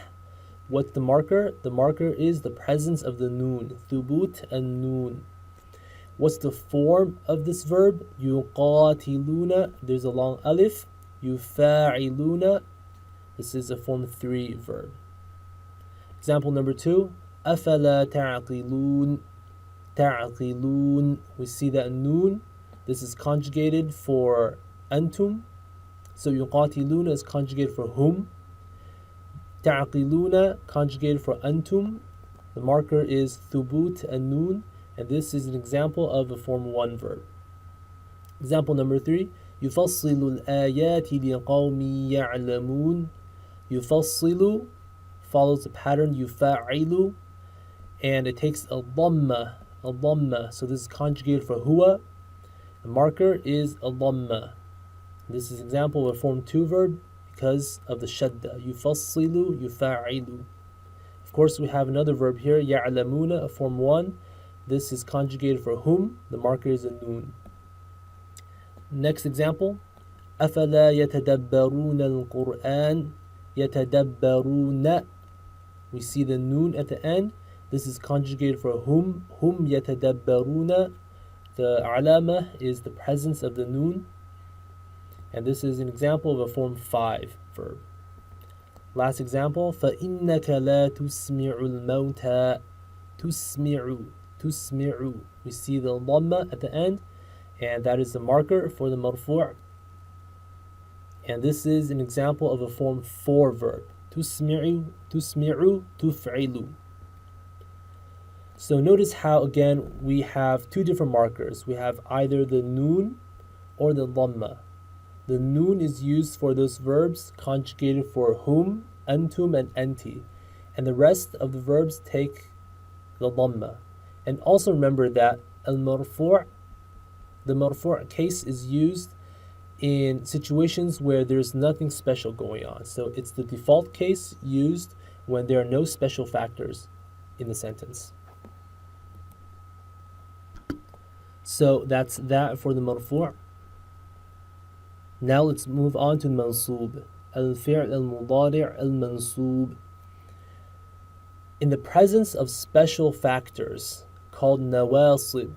What's the marker? The marker is the presence of the noon, thubut and noon. What's the form of this verb? يُقَاتِلُونَ, there's a long alif. يُفَاعِلُونَ, this is a form 3 verb. Example number 2, أَفَلَا تَعْقِلُونَ. تَعْقِلُونَ, we see that noon, this is conjugated for antum. So يُقَاتِلُونَ is conjugated for whom. تَعْقِلُونَ conjugated for antum. The marker is thubut and noon. And this is an example of a form 1 verb. Example number 3, يُفَصِّلُ الْآيَاتِ لِقَوْمٍ يَعْلَمُونَ. يُفَصِّلُ follows the pattern يُفَاعِلُ, and it takes a dhamma. So this is conjugated for huwa. The marker is a dhamma. This is an example of a form 2 verb because of the shadda. يُفَصِّلُ, يُفَاعِلُ. Of course, we have another verb here, يَعْلَمُونَ, a form 1. This is conjugated for whom. The marker is a noon. Next example, أَفَلَا يَتَدَبَّرُونَ الْقُرْآنَ. يَتَدَبَّرُونَ, we see the noon at the end. This is conjugated for whom. Hum يَتَدَبَّرُونَ. The alama is the presence of the noon. And this is an example of a form 5 verb. Last example, فَإِنَّكَ لَا تُسْمِعُ الْمَوْتَى. تُسْمِعُ, we see the dhamma at the end, and that is the marker for the marfu'. And this is an example of a form 4 verb. تُسْمِعُ, تُفْعِلُ. So notice how, again, we have 2 different markers. We have either the noon or the dhamma. The noon is used for those verbs conjugated for whom, antum, and anti. And the rest of the verbs take the dhamma. And also remember that al-marfu', the marfu' case is used in situations where there's nothing special going on. So it's the default case used when there are no special factors in the sentence. So that's that for the marfu'. Now let's move on to al-mansub. Al-fi'l al-mudari' al-mansub. In the presence of special factors called nawasib,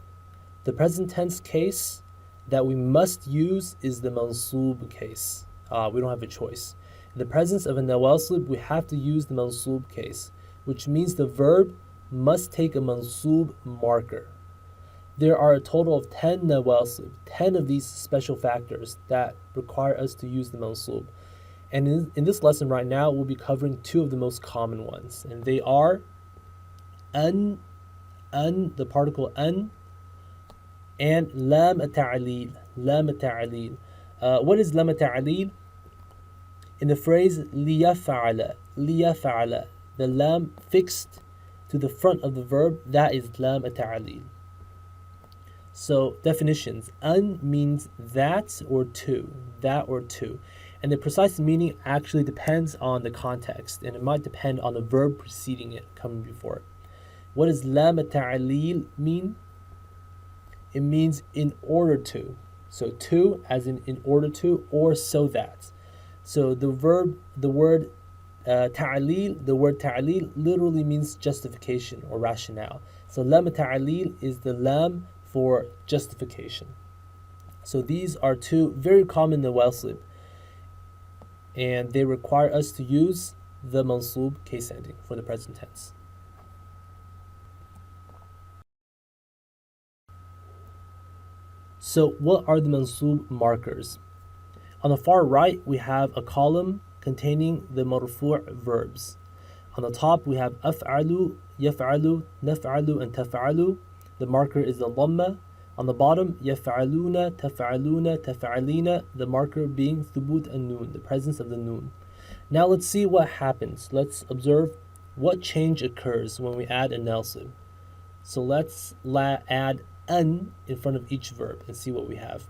the present tense case that we must use is the mansub case. We don't have a choice. In the presence of a nawasib, we have to use the mansub case, which means the verb must take a mansub marker. There are a total of 10 nawasib, 10 of these special factors that require us to use the mansub. And in this lesson right now, we'll be covering two of the most common ones, and they are an, the particle an, and lam ta'lil, lam ta'lil. What is lam ta'lil? In the phrase liyaf'ala, liyaf'ala, the lam fixed to the front of the verb, that is lam ta'lil. So definitions: an means that or to, and the precise meaning actually depends on the context, and it might depend on the verb preceding it, coming before it. What does lam ta'lil mean? It means in order to. So to as in order to, or so that. So the word ta'lil literally means justification or rationale. So lam ta'lil is the lam for justification. So these are two very common nawasib, and they require us to use the mansub case ending for the present tense. So what are the mansub markers? On the far right, we have a column containing the marfu' verbs. On the top, we have af'alu, yaf'alu, naf'alu, and taf'alu. The marker is the dhamma. On the bottom, yaf'aluna, taf'aluna, taf'alina, the marker being thubut and noon, the presence of the noon. Now let's see what happens. Let's observe what change occurs when we add a nasib. So let's add an in front of each verb and see what we have.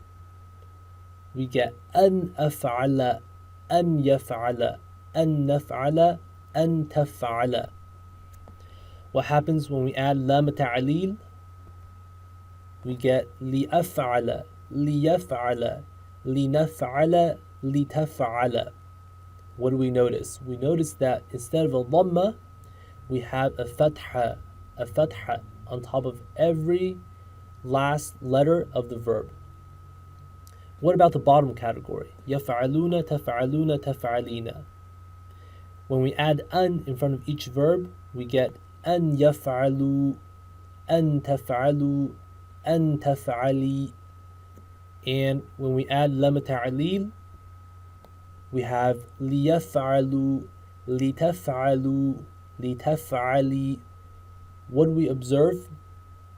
We get an af'ala, an yaf'ala, an naf'ala, an taf'ala. What happens when we add lam ta'lil? We get li'af'ala, liyaf'ala, linaf'ala, litaf'ala. What do we notice? We notice that instead of a dhamma, we have a fatha on top of every last letter of the verb. What about the bottom category? Yaf'aluna, taf'aluna, taf'alina. When we add an in front of each verb, we get an yaf'alu, an taf'alu, an taf'ali. And when we add lam ta'lil, we have liyaf'alu, litaf'alu, litaf'ali. What do we observe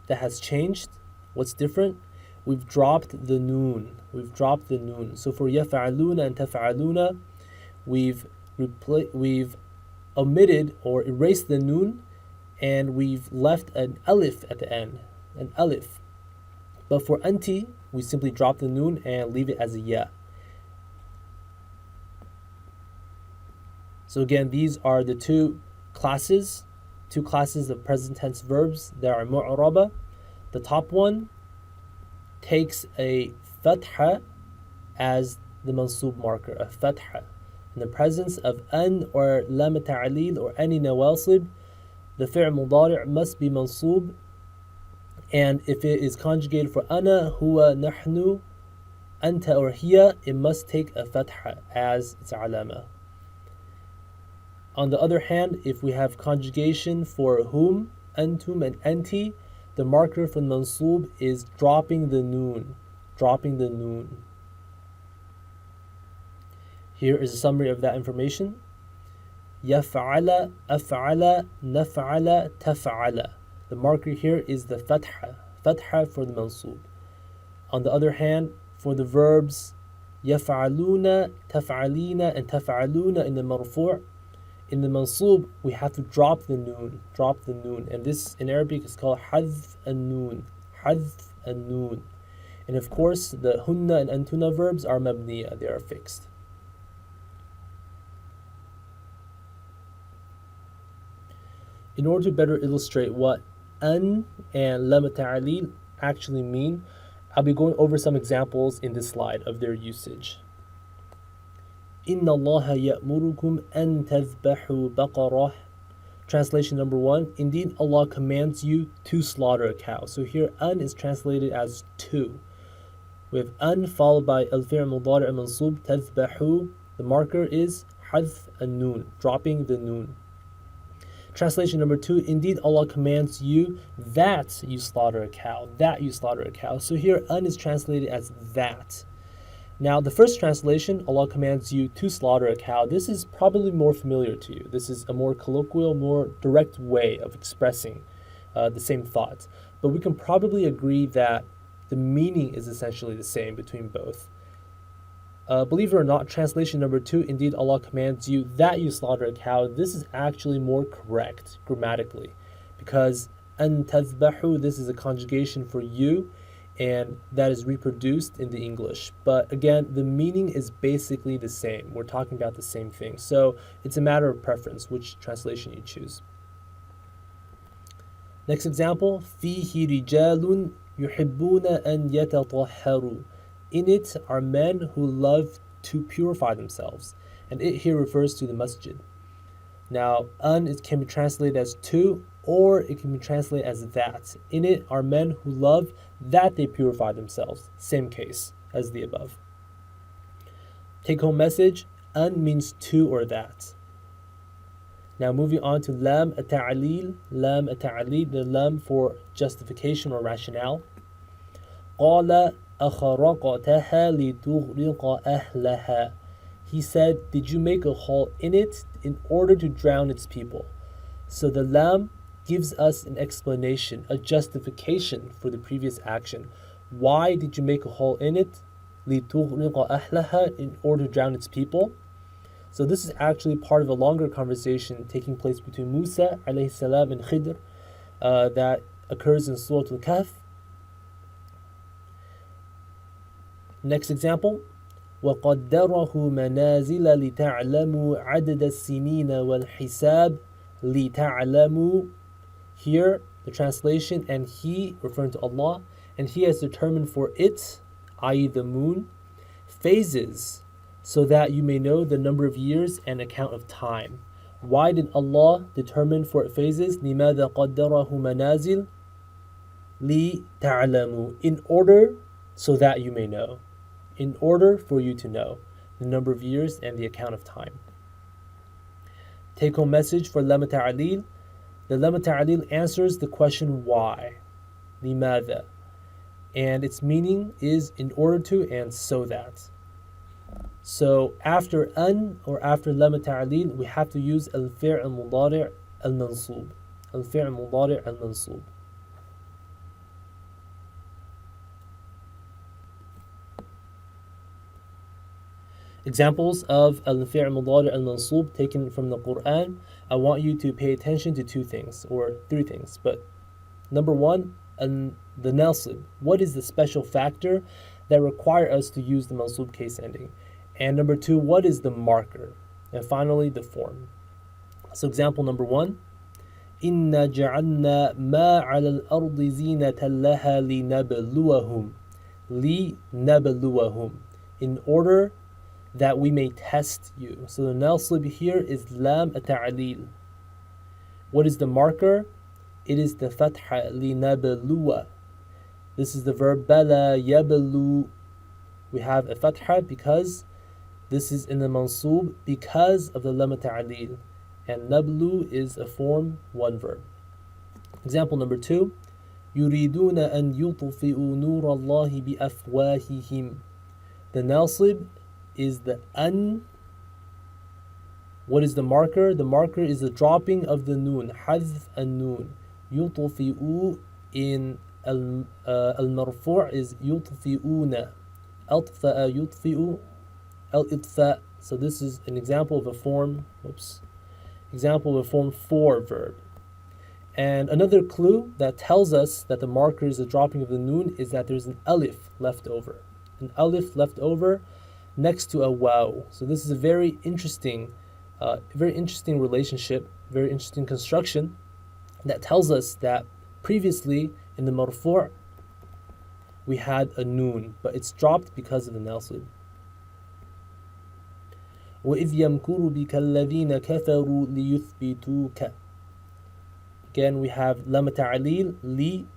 that has changed? What's different? We've dropped the noon. So for yaf'aluna and taf'aluna, we've omitted or erased the noon, and we've left an alif at the end, an alif. But for anti, we simply drop the noon and leave it as a ya. So again, these are the two classes of present tense verbs that are mu'raba. The top one takes a fatha as the mansub marker, a fatha. In the presence of an or lam ta'lil or any nawasib, the fi'l mudari' must be mansub, and if it is conjugated for ana, huwa, nahnu, anta, or hiya, it must take a fatha as its alama. On the other hand, if we have conjugation for whom, antum, and anti, the marker for mansub is dropping the noon. Here is a summary of that information. Yaf'ala, af'ala, naf'ala, taf'ala. The marker here is the fatha for the mansub. On the other hand, for the verbs yaf'aluna, taf'alina, and taf'aluna in the marfu', in the mansub, we have to drop the noon, and this in Arabic is called hadf an-noon, And of course, the hunna and antuna verbs are mabniya, they are fixed. In order to better illustrate what an and lam ta'lil actually mean, I'll be going over some examples in this slide of their usage. Inna Allaha ya'murukum an tadhbahu baqarah. Translation number 1. Indeed, Allah commands you to slaughter a cow. So here, an is translated as to. We have an followed by al-fi'l mudari' al-mansub tadhbahu. The marker is hadf an-nun, dropping the nun. Translation number 2, indeed Allah commands you that you slaughter a cow, that you slaughter a cow. So here an is translated as that. Now the first translation, Allah commands you to slaughter a cow, this is probably more familiar to you. This is a more colloquial, more direct way of expressing the same thought. But we can probably agree that the meaning is essentially the same between both. Believe it or not, translation number 2, indeed Allah commands you that you slaughter a cow, this is actually more correct grammatically, because an tadhbahu, this is a conjugation for you, and that is reproduced in the English. But again, the meaning is basically the same. We're talking about the same thing. So it's a matter of preference, which translation you choose. Next example, فِيهِ رِجَالٌ يُحِبُّونَ أَن يَتَطَهَّرُوا. In it are men who love to purify themselves. And it here refers to the masjid. Now, it can be translated as to, or it can be translated as that. In it are men who love that they purify themselves. Same case as the above. Take home message, an means to or that. Now moving on to lam at-ta'lil. Lam at-ta'lil, the lam for justification or rationale. قَالَ أَخَرَقْتَهَا لِتُغْرِقَ أَهْلَهَا. He said, did you make a hole in it in order to drown its people? So the lam gives us an explanation, a justification for the previous action. Why did you make a hole in it? لِتُغْرِقَ أَهْلَهَا, in order to drown its people. So this is actually part of a longer conversation taking place between Musa alayhi salam and Khidr that occurs in Surah Al-Kahf. Next example, وَقَدَّرَهُ مَنَازِلَ لِتَعْلَمُوا عَدَدَ السِّنِينَ وَالْحِسَابِ لِتَعْلَمُوا. Here, the translation, and He, referring to Allah, and He has determined for it, i.e. the moon, phases, so that you may know the number of years and account of time. Why did Allah determine for it phases? لِمَاذَا قَدَّرَهُ مَنَازِلَ لِتَعْلَمُوا. In order, so that you may know. In order for you to know the number of years and the account of time. Take home message for lam ta'lil. The lam ta'lil answers the question why, لماذا, and its meaning is in order to and so that. So after an or after lam ta'lil, we have to use al-fi'l mudari' al-mansub. Al-fi'l mudari' al-mansub. Examples of al-fi'l mudari' al-mansub taken from the Quran. I want you to pay attention to two things, or three things. But number one, the nasib. What is the special factor that require us to use the mansub case ending? And number two, what is the marker? And finally, the form. So example number one, إِنَّا جَعَلْنَا مَا عَلَى الْأَرْضِ زِينَةً لَهَا لِنَبْلُوَهُمْ. In order that we may test you. So the nasib here is lam at-ta'lil. What is the marker? It is the fatha linabluwa. This is the verb bala yablu. We have a fatha because this is in the mansub because of the lam at-ta'lil. And nablu is a form, one verb. Example number two, يُرِيدُونَ أَن يُطْفِئُوا نُورَ اللَّهِ بِأَفْوَاهِهِمْ. The nasib is the an. What is the marker? The marker is the dropping of the noon, hadf an-noon. يُطْفِئُوا in al-marfu' is يُطْفِئُونَ. أَطْفَأَ يُطْفِئُ al-itfa. So this is an example of a form, example of a form 4 verb. And another clue that tells us that the marker is the dropping of the noon is that there's an alif left over. An alif left over next to a waw. So this is a very interesting relationship, very interesting construction that tells us that previously in the marfu' we had a noon, but it's dropped because of the nasib. وَإِذْ يَمْكُرُ بِكَ الَّذِينَ كَفَرُوا لِيُثْبِتُوكَ. Again, we have lam ta'lil, li,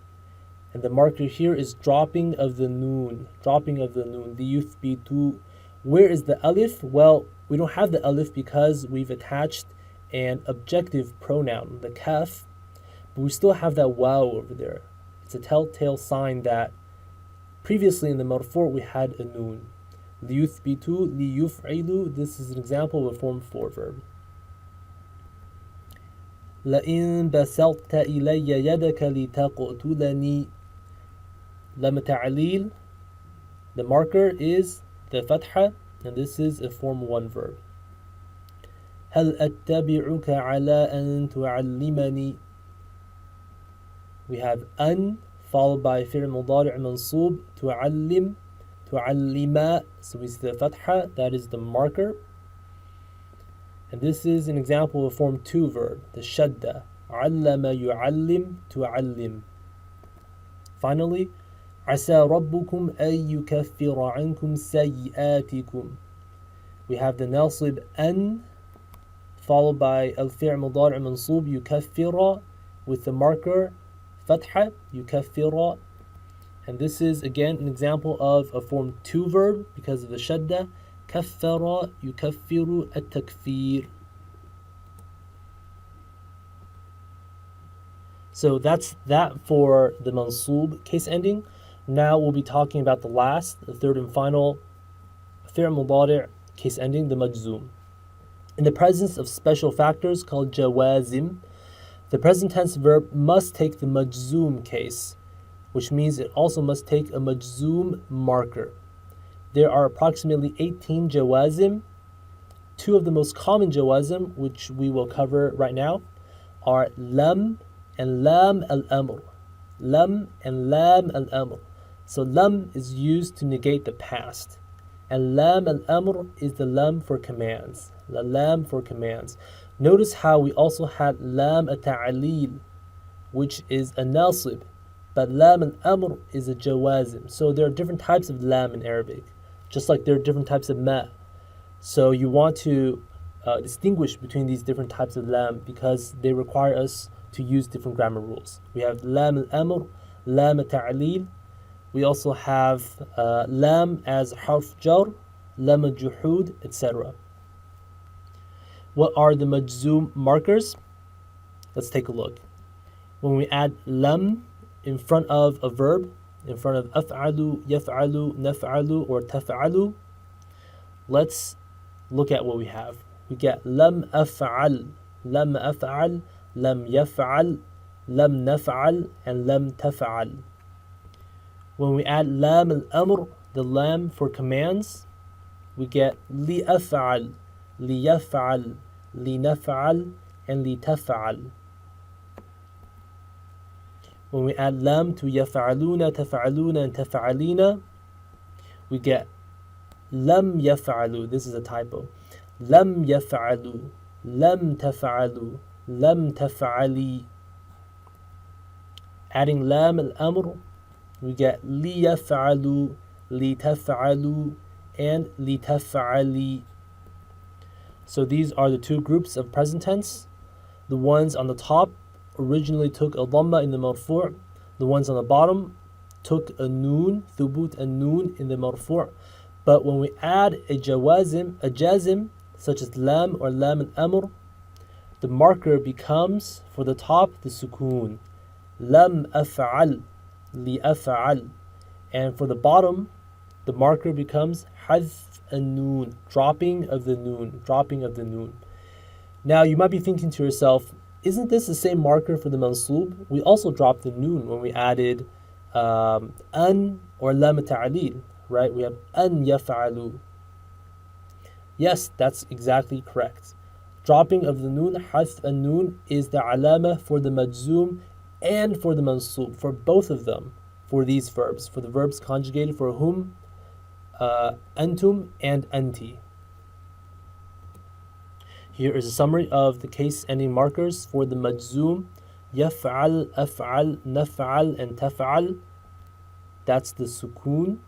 And the marker here is dropping of the noon. Dropping of the noon. لِيُثْبِتُوا. Where is the alif? Well, we don't have the alif because we've attached an objective pronoun, the kaf, but we still have that waw over there. It's a telltale sign that previously in the marfu' we had a noon. لِيُثْبِتُوا, لِيُفْعِلُوا. This is an example of a form 4 verb. لَإِن بَسَطْتَ إِلَيَّ يَدَكَ لِتَقْتُلَنِي. Lam ta'lil. The marker is the fatha, and this is a form 1 verb. هل أتبعك على أن تعلمني. We have an followed by fi'l mudari' mansub, تعلم, تعلما. So we see the fatha, that is the marker. And this is an example of form 2 verb, the shadda. علم يعلم تعلم. Finally, عسى ربكم أن يكفر عنكم سيئاتكم. We have the nasib an followed by al-fi'l mudari' mansub yukaffira with the marker fatha yukaffira. And this is again an example of a form 2 verb because of the shadda. كفر يكفر التكفير. So that's that for the mansub case ending. Now we'll be talking about the third and final fi'l mudari' case ending, the majzoom. In the presence of special factors called jawazim, the present tense verb must take the majzoom case, which means it also must take a majzoom marker. There are approximately 18 jawazim. 2 of the most common jawazim, which we will cover right now, are lam and lam al-amr. Lam and lam al-amr. So lam is used to negate the past, and lam al-amr is the lam for commands. The lam for commands. Notice how we also had lam at-ta'lil, which is a nasib, but lam al-amr is a jawazim. So there are different types of lam in Arabic, just like there are different types of ma. So you want to distinguish between these different types of lam because they require us to use different grammar rules. We have lam al-amr, lam at-ta'lil. We also have lam as harf jar, lam al-juhud, etc. What are the majzoom markers? Let's take a look. When we add lam in front of a verb, in front of af'alu, yaf'alu, naf'alu, or taf'alu, let's look at what we have. We get lam af'al, lam af'al, lam yaf'al, lam naf'al, and lam taf'al. When we add lam al-amr, the lam for commands, we get li af'al, li yaf'al, li naf'al, and li taf'al. When we add lam to yaf'aluna, taf'aluna, and taf'alina, we get lam yaf'alu. This is a typo. Lam yaf'alu, lam taf'alu, lam taf'ali. Adding lam al-amr, we get li yaf'alu, li taf'alu, and li taf'ali. So these are the 2 groups of present tense. The ones on the top originally took a dhamma in the marfu'. The ones on the bottom took a noon, thubut and noon in the marfu'. But when we add a jazim, such as lam or lam al-amr, the marker becomes, for the top, the sukoon. Lam af'al, li af'al. And for the bottom, the marker becomes hadf an-noon, dropping of the noon. Now you might be thinking to yourself, isn't this the same marker for the mansub? We also dropped the noon when we added an or lam ta'lil, right? We have an yaf'alu. Yes, that's exactly correct. Dropping of the noon, hadf an-noon, is the alama for the majzoom and for the mansub, for both of them, for these verbs, for the verbs conjugated for hum, antum, and anti. Here is a summary of the case ending markers for the majzoom: yaf'al, af'al, naf'al, and taf'al. That's the sukoon.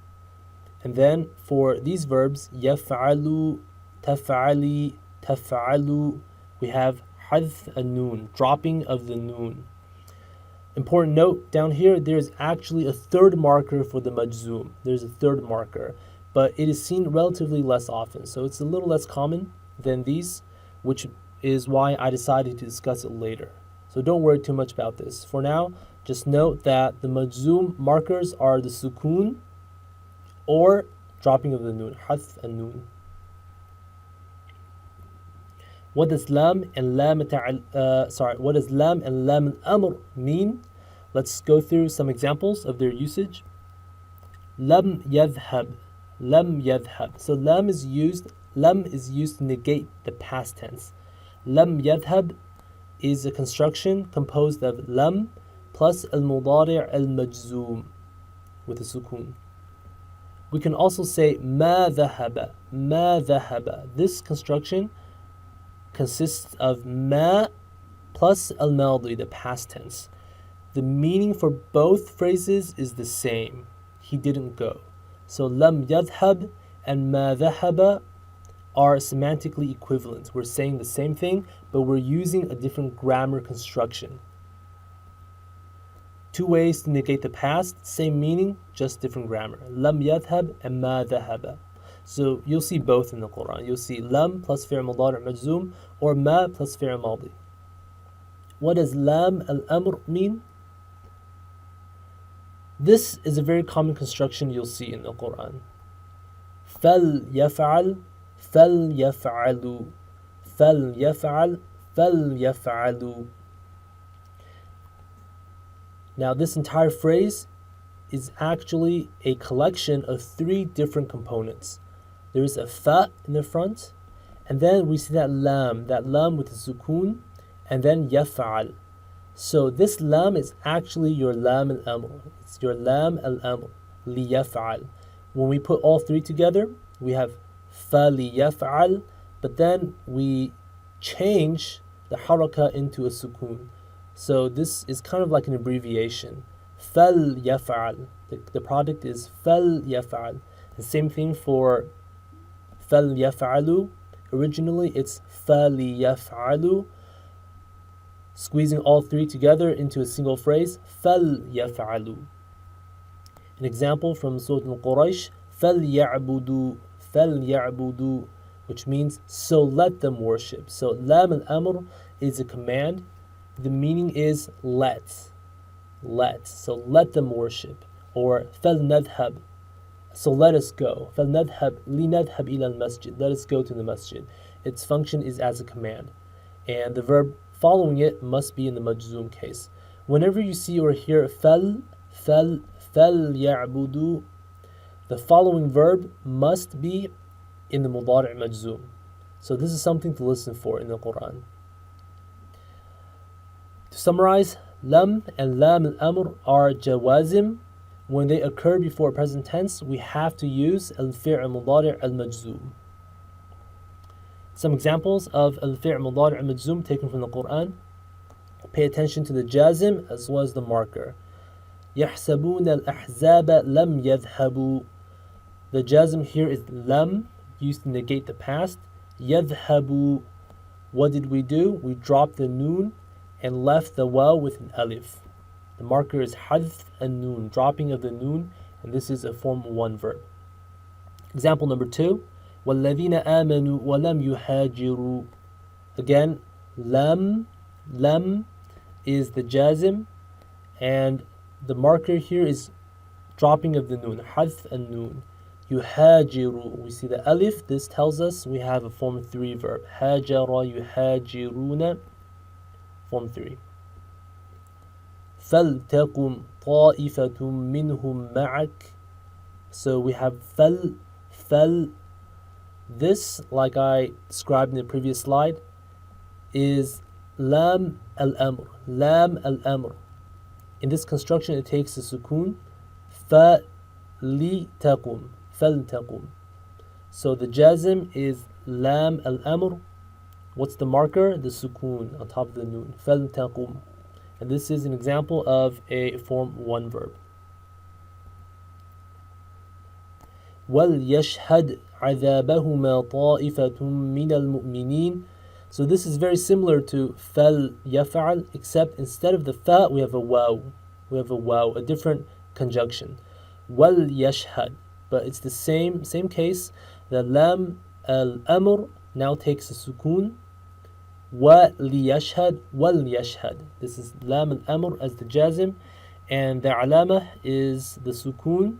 And then for these verbs, yaf'alu, taf'ali, taf'alu, we have hadf an-noon, dropping of the noon. Important note down here, there's actually a third marker for the majzoom. There's a third marker, but it is seen relatively less often. So it's a little less common than these, which is why I decided to discuss it later. So don't worry too much about this. For now, just note that the majzoom markers are the sukun or dropping of the noon, hadf and noon. What does lam and lam al-amr mean? Let's go through some examples of their usage. Lam yadhhab, lam yadhhab. So lam is used to negate the past tense. Lam yadhhab is a construction composed of lam plus al-mudari' al-majzoom with a sukun. We can also say ma dhahaba, ma dhahaba. This construction consists of ma plus al-madi, the past tense. The meaning for both phrases is the same. He didn't go. So lam yadhhab and ma dhahaba are semantically equivalent. We're saying the same thing, but we're using a different grammar construction. Two ways to negate the past, same meaning, just different grammar. Lam yadhhab and ma dhahaba. So you'll see both in the Quran. You'll see lam plus fi'l mudari' majzoom or ma plus fi'l madi. What does lam al-amr mean? This is a very common construction you'll see in the Quran. Fal yaf'al, fal yaf'alu, fal yaf'al, fal yaf'alu. Now this entire phrase is actually a collection of three different components. There is a fa in the front, and then we see that lam with the sukun, and then yaf'al. So this lam is actually your lam al-amr. It's your lam al-amr, li yaf'al. When we put all three together, we have fa li yaf'al, but then we change the haraka into a sukun. So this is kind of like an abbreviation. Fal yaf'al. The product is fal yaf'al. The same thing for fal yaf'alu. Originally it's fali yaf'alu. Squeezing all three together into a single phrase, fal yaf'alu. An example from Surah Al-Quraysh, fal ya'budu, which means so let them worship. So lam al-amr is a command. The meaning is let. So let them worship. Or fal nadhhab, so let us go. Fal nadhhab, li nadhhab ila al-masjid, let us go to the masjid. Its function is as a command. And the verb following it must be in the majzoom case. Whenever you see or hear fal ya'budu, the following verb must be in the mudari' majzoom. So this is something to listen for in the Quran. To summarize, lam and lam al-amr are jawazim. When they occur before present tense, we have to use al-fi'l mudari' al-majzoom. Some examples of al-fi'l mudari' al-majzoom taken from the Quran. Pay attention to the jazim as well as the marker. يحسبون الأحزاب لم يذهبوا. The jazm here is lam, used to negate the past. يذهبوا. What did we do? We dropped the noon and left the waw with an alif. The marker is hadf and noon, dropping of the noon, and this is a form 1 verb. Example number 2. وَالَّذِينَ آمَنُوا وَلَمْ يُهَاجِرُوا. Again, lam is the jazm, and the marker here is dropping of the noon, hadf and noon. Yuhajiru, we see the alif. This tells us we have a form 3 verb. Hajara yuhajiruna, form 3. فَلْتَقُمْ طَائِفَةٌ مِّنْهُمْ مَعَكَ. So we have fal. This, like I described in the previous slide, is lam al-amr. In this construction, it takes the sukun. فَلْتَقُمْ. So the jazm is lam al-amr. What's the marker? The sukun on top of the noon. فَلْتَقُمْ. And this is an example of a form 1 verb. وَلْيَشْهَدْ عَذَابَهُمَا طَائِفَةٌ مِّنَ الْمُؤْمِنِينَ. So this is very similar to fal yaf'al, except instead of the fa, we have a waw. We have a waw, a different conjunction. Wal yashhad. But it's the same case. The lam al-amr now takes a sukoon. Wa liyashhad, wal yashhad. This is lam al-amr as the jazim, and the alama is the sukoon.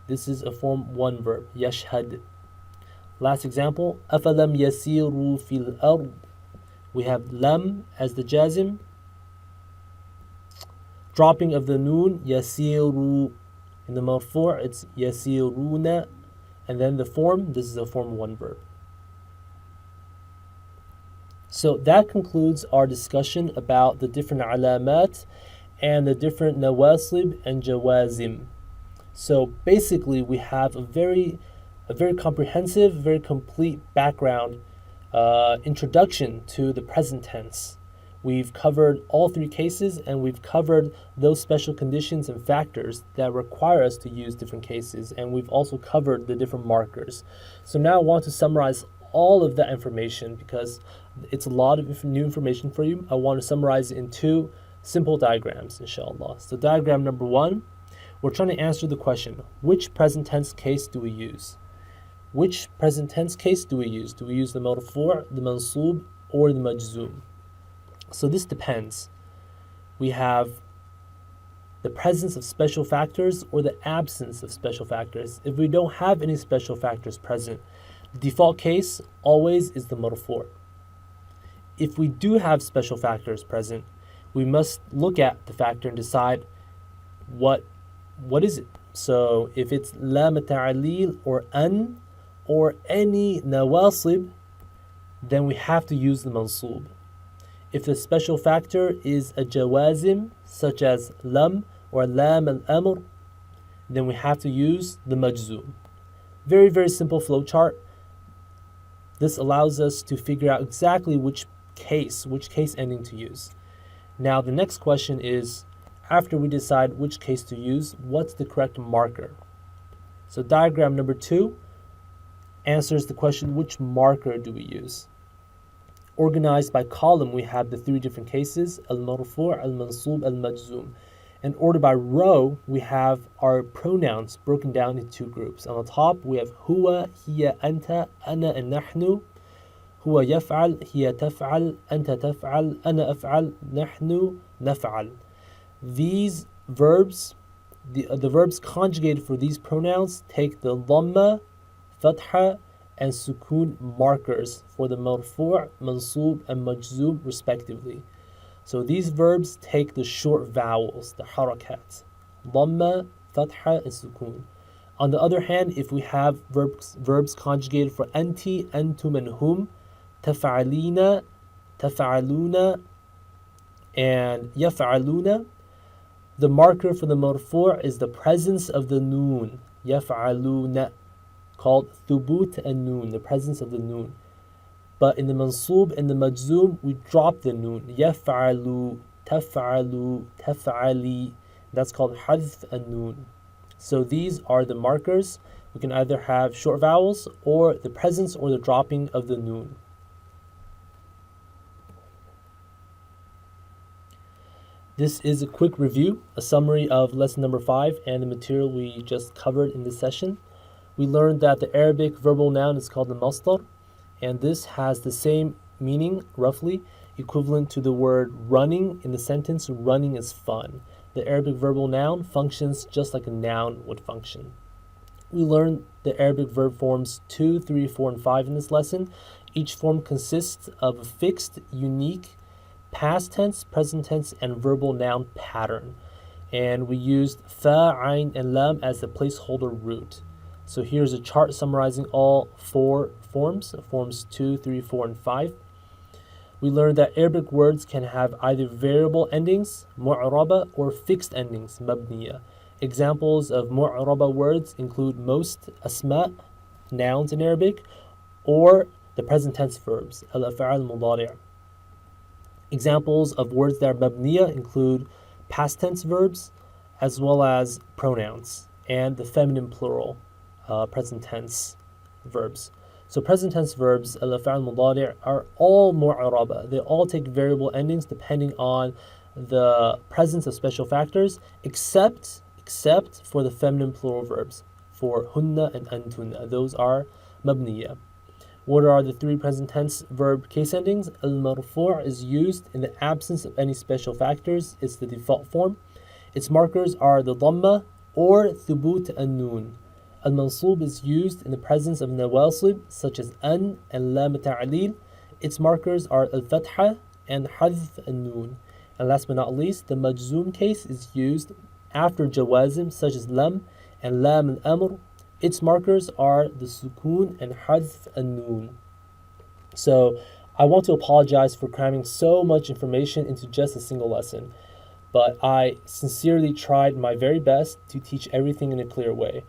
This is a form 1 verb, yashhad. Last example, أَفَلَمْ يَسِيرُوا فِي الْأَرْضِ. We have lam as the jazim, dropping of the noon, yasiru. In the marfu' it's yasiruna, and then the form, this is a form 1 verb. So that concludes our discussion about the different alamat and the different nawasib and jawazim. So basically we have a very comprehensive, very complete background introduction to the present tense. We've covered all 3 cases, and we've covered those special conditions and factors that require us to use different cases, and we've also covered the different markers. So now I want to summarize all of that information because it's a lot of new information for you. I want to summarize it in 2 simple diagrams, inshallah. So diagram number 1, we're trying to answer the question, which present tense case do we use? Which present tense case do we use? Do we use the marfu', the mansub, or the majzoom? So this depends. We have the presence of special factors or the absence of special factors. If we don't have any special factors present, the default case always is the marfu'. If we do have special factors present, we must look at the factor and decide what is it. So if it's lam ta'lil or an or any nawasib, then we have to use the mansub. If the special factor is a jawazim, such as lam or lam al-amr, then we have to use the majzoom. Very, very simple flowchart. This allows us to figure out exactly which case ending to use. Now the next question is, after we decide which case to use, what's the correct marker? So diagram number 2 answers the question, which marker do we use? Organized by column, we have the 3 different cases, al-marfu', al-mansub, al-majzoom. And ordered by row, we have our pronouns broken down into 2 groups. On the top, we have huwa, hiya, anta, ana, and nahnu. Huwa yaf'al, hiya taf'al, anta taf'al, ana af'al, nahnu naf'al. These verbs, the verbs conjugated for these pronouns take the dhamma, fatha, and sukoon markers for the marfu', mansub, and majzoom respectively. So these verbs take the short vowels, the harakat, dhamma, fatha, and sukoon. On the other hand, if we have verbs conjugated for anti, antum, and hum, taf'alina, taf'aluna, and yaf'aluna, the marker for the marfu' is the presence of the noon, yaf'aluna, called thubut and noon, the presence of the noon. But in the mansub and the majzoom, we drop the noon, yaf'alu, taf'alu, taf'ali. That's called hadth and noon. So these are the markers. We can either have short vowels or the presence or the dropping of the noon. This is a quick review, a summary of lesson number 5 and the material we just covered in this session. We learned that the Arabic verbal noun is called the masdar, and this has the same meaning, roughly, equivalent to the word running in the sentence, running is fun. The Arabic verbal noun functions just like a noun would function. We learned the Arabic verb forms 2, 3, 4, and 5 in this lesson. Each form consists of a fixed, unique, past tense, present tense, and verbal noun pattern. And we used fa, ayn, and lam as the placeholder root. So here's a chart summarizing all 4 forms, forms 2, 3, 4, and 5. We learned that Arabic words can have either variable endings, mu'raba, or fixed endings, mabniya. Examples of mu'raba words include most, asma, nouns in Arabic, or the present tense verbs, al-af'al mudari'. Examples of words that are mabniya include past tense verbs, as well as pronouns, and the feminine plural, present tense verbs. So present tense verbs, al-af'al mudari', are all mu'araba. They all take variable endings depending on the presence of special factors, except for the feminine plural verbs, for hunna and antunna. Those are mabniya. What are the three present tense verb case endings? Al-marfu' is used in the absence of any special factors. It's the default form. Its markers are the dhamma or thubut an-nun. Al-mansub is used in the presence of nawasib such as an and lam ta'lil. Its markers are al-fatha and hadf an-nun. And last but not least, the majzoom case is used after jawazim such as lam and lam al-amr. Its markers are the sukun and hadf an-nun. So I want to apologize for cramming so much information into just a single lesson, but I sincerely tried my very best to teach everything in a clear way,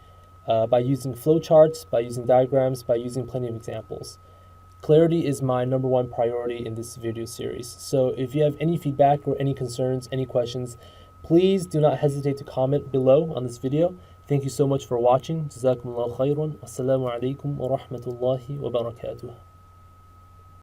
by using flowcharts, by using diagrams, by using plenty of examples. Clarity is my number one priority in this video series. So if you have any feedback or any concerns, any questions, please do not hesitate to comment below on this video. Thank you so much for watching. Jazakumullahu khairan. Assalamu alaikum wa rahmatullahi wa barakatuh.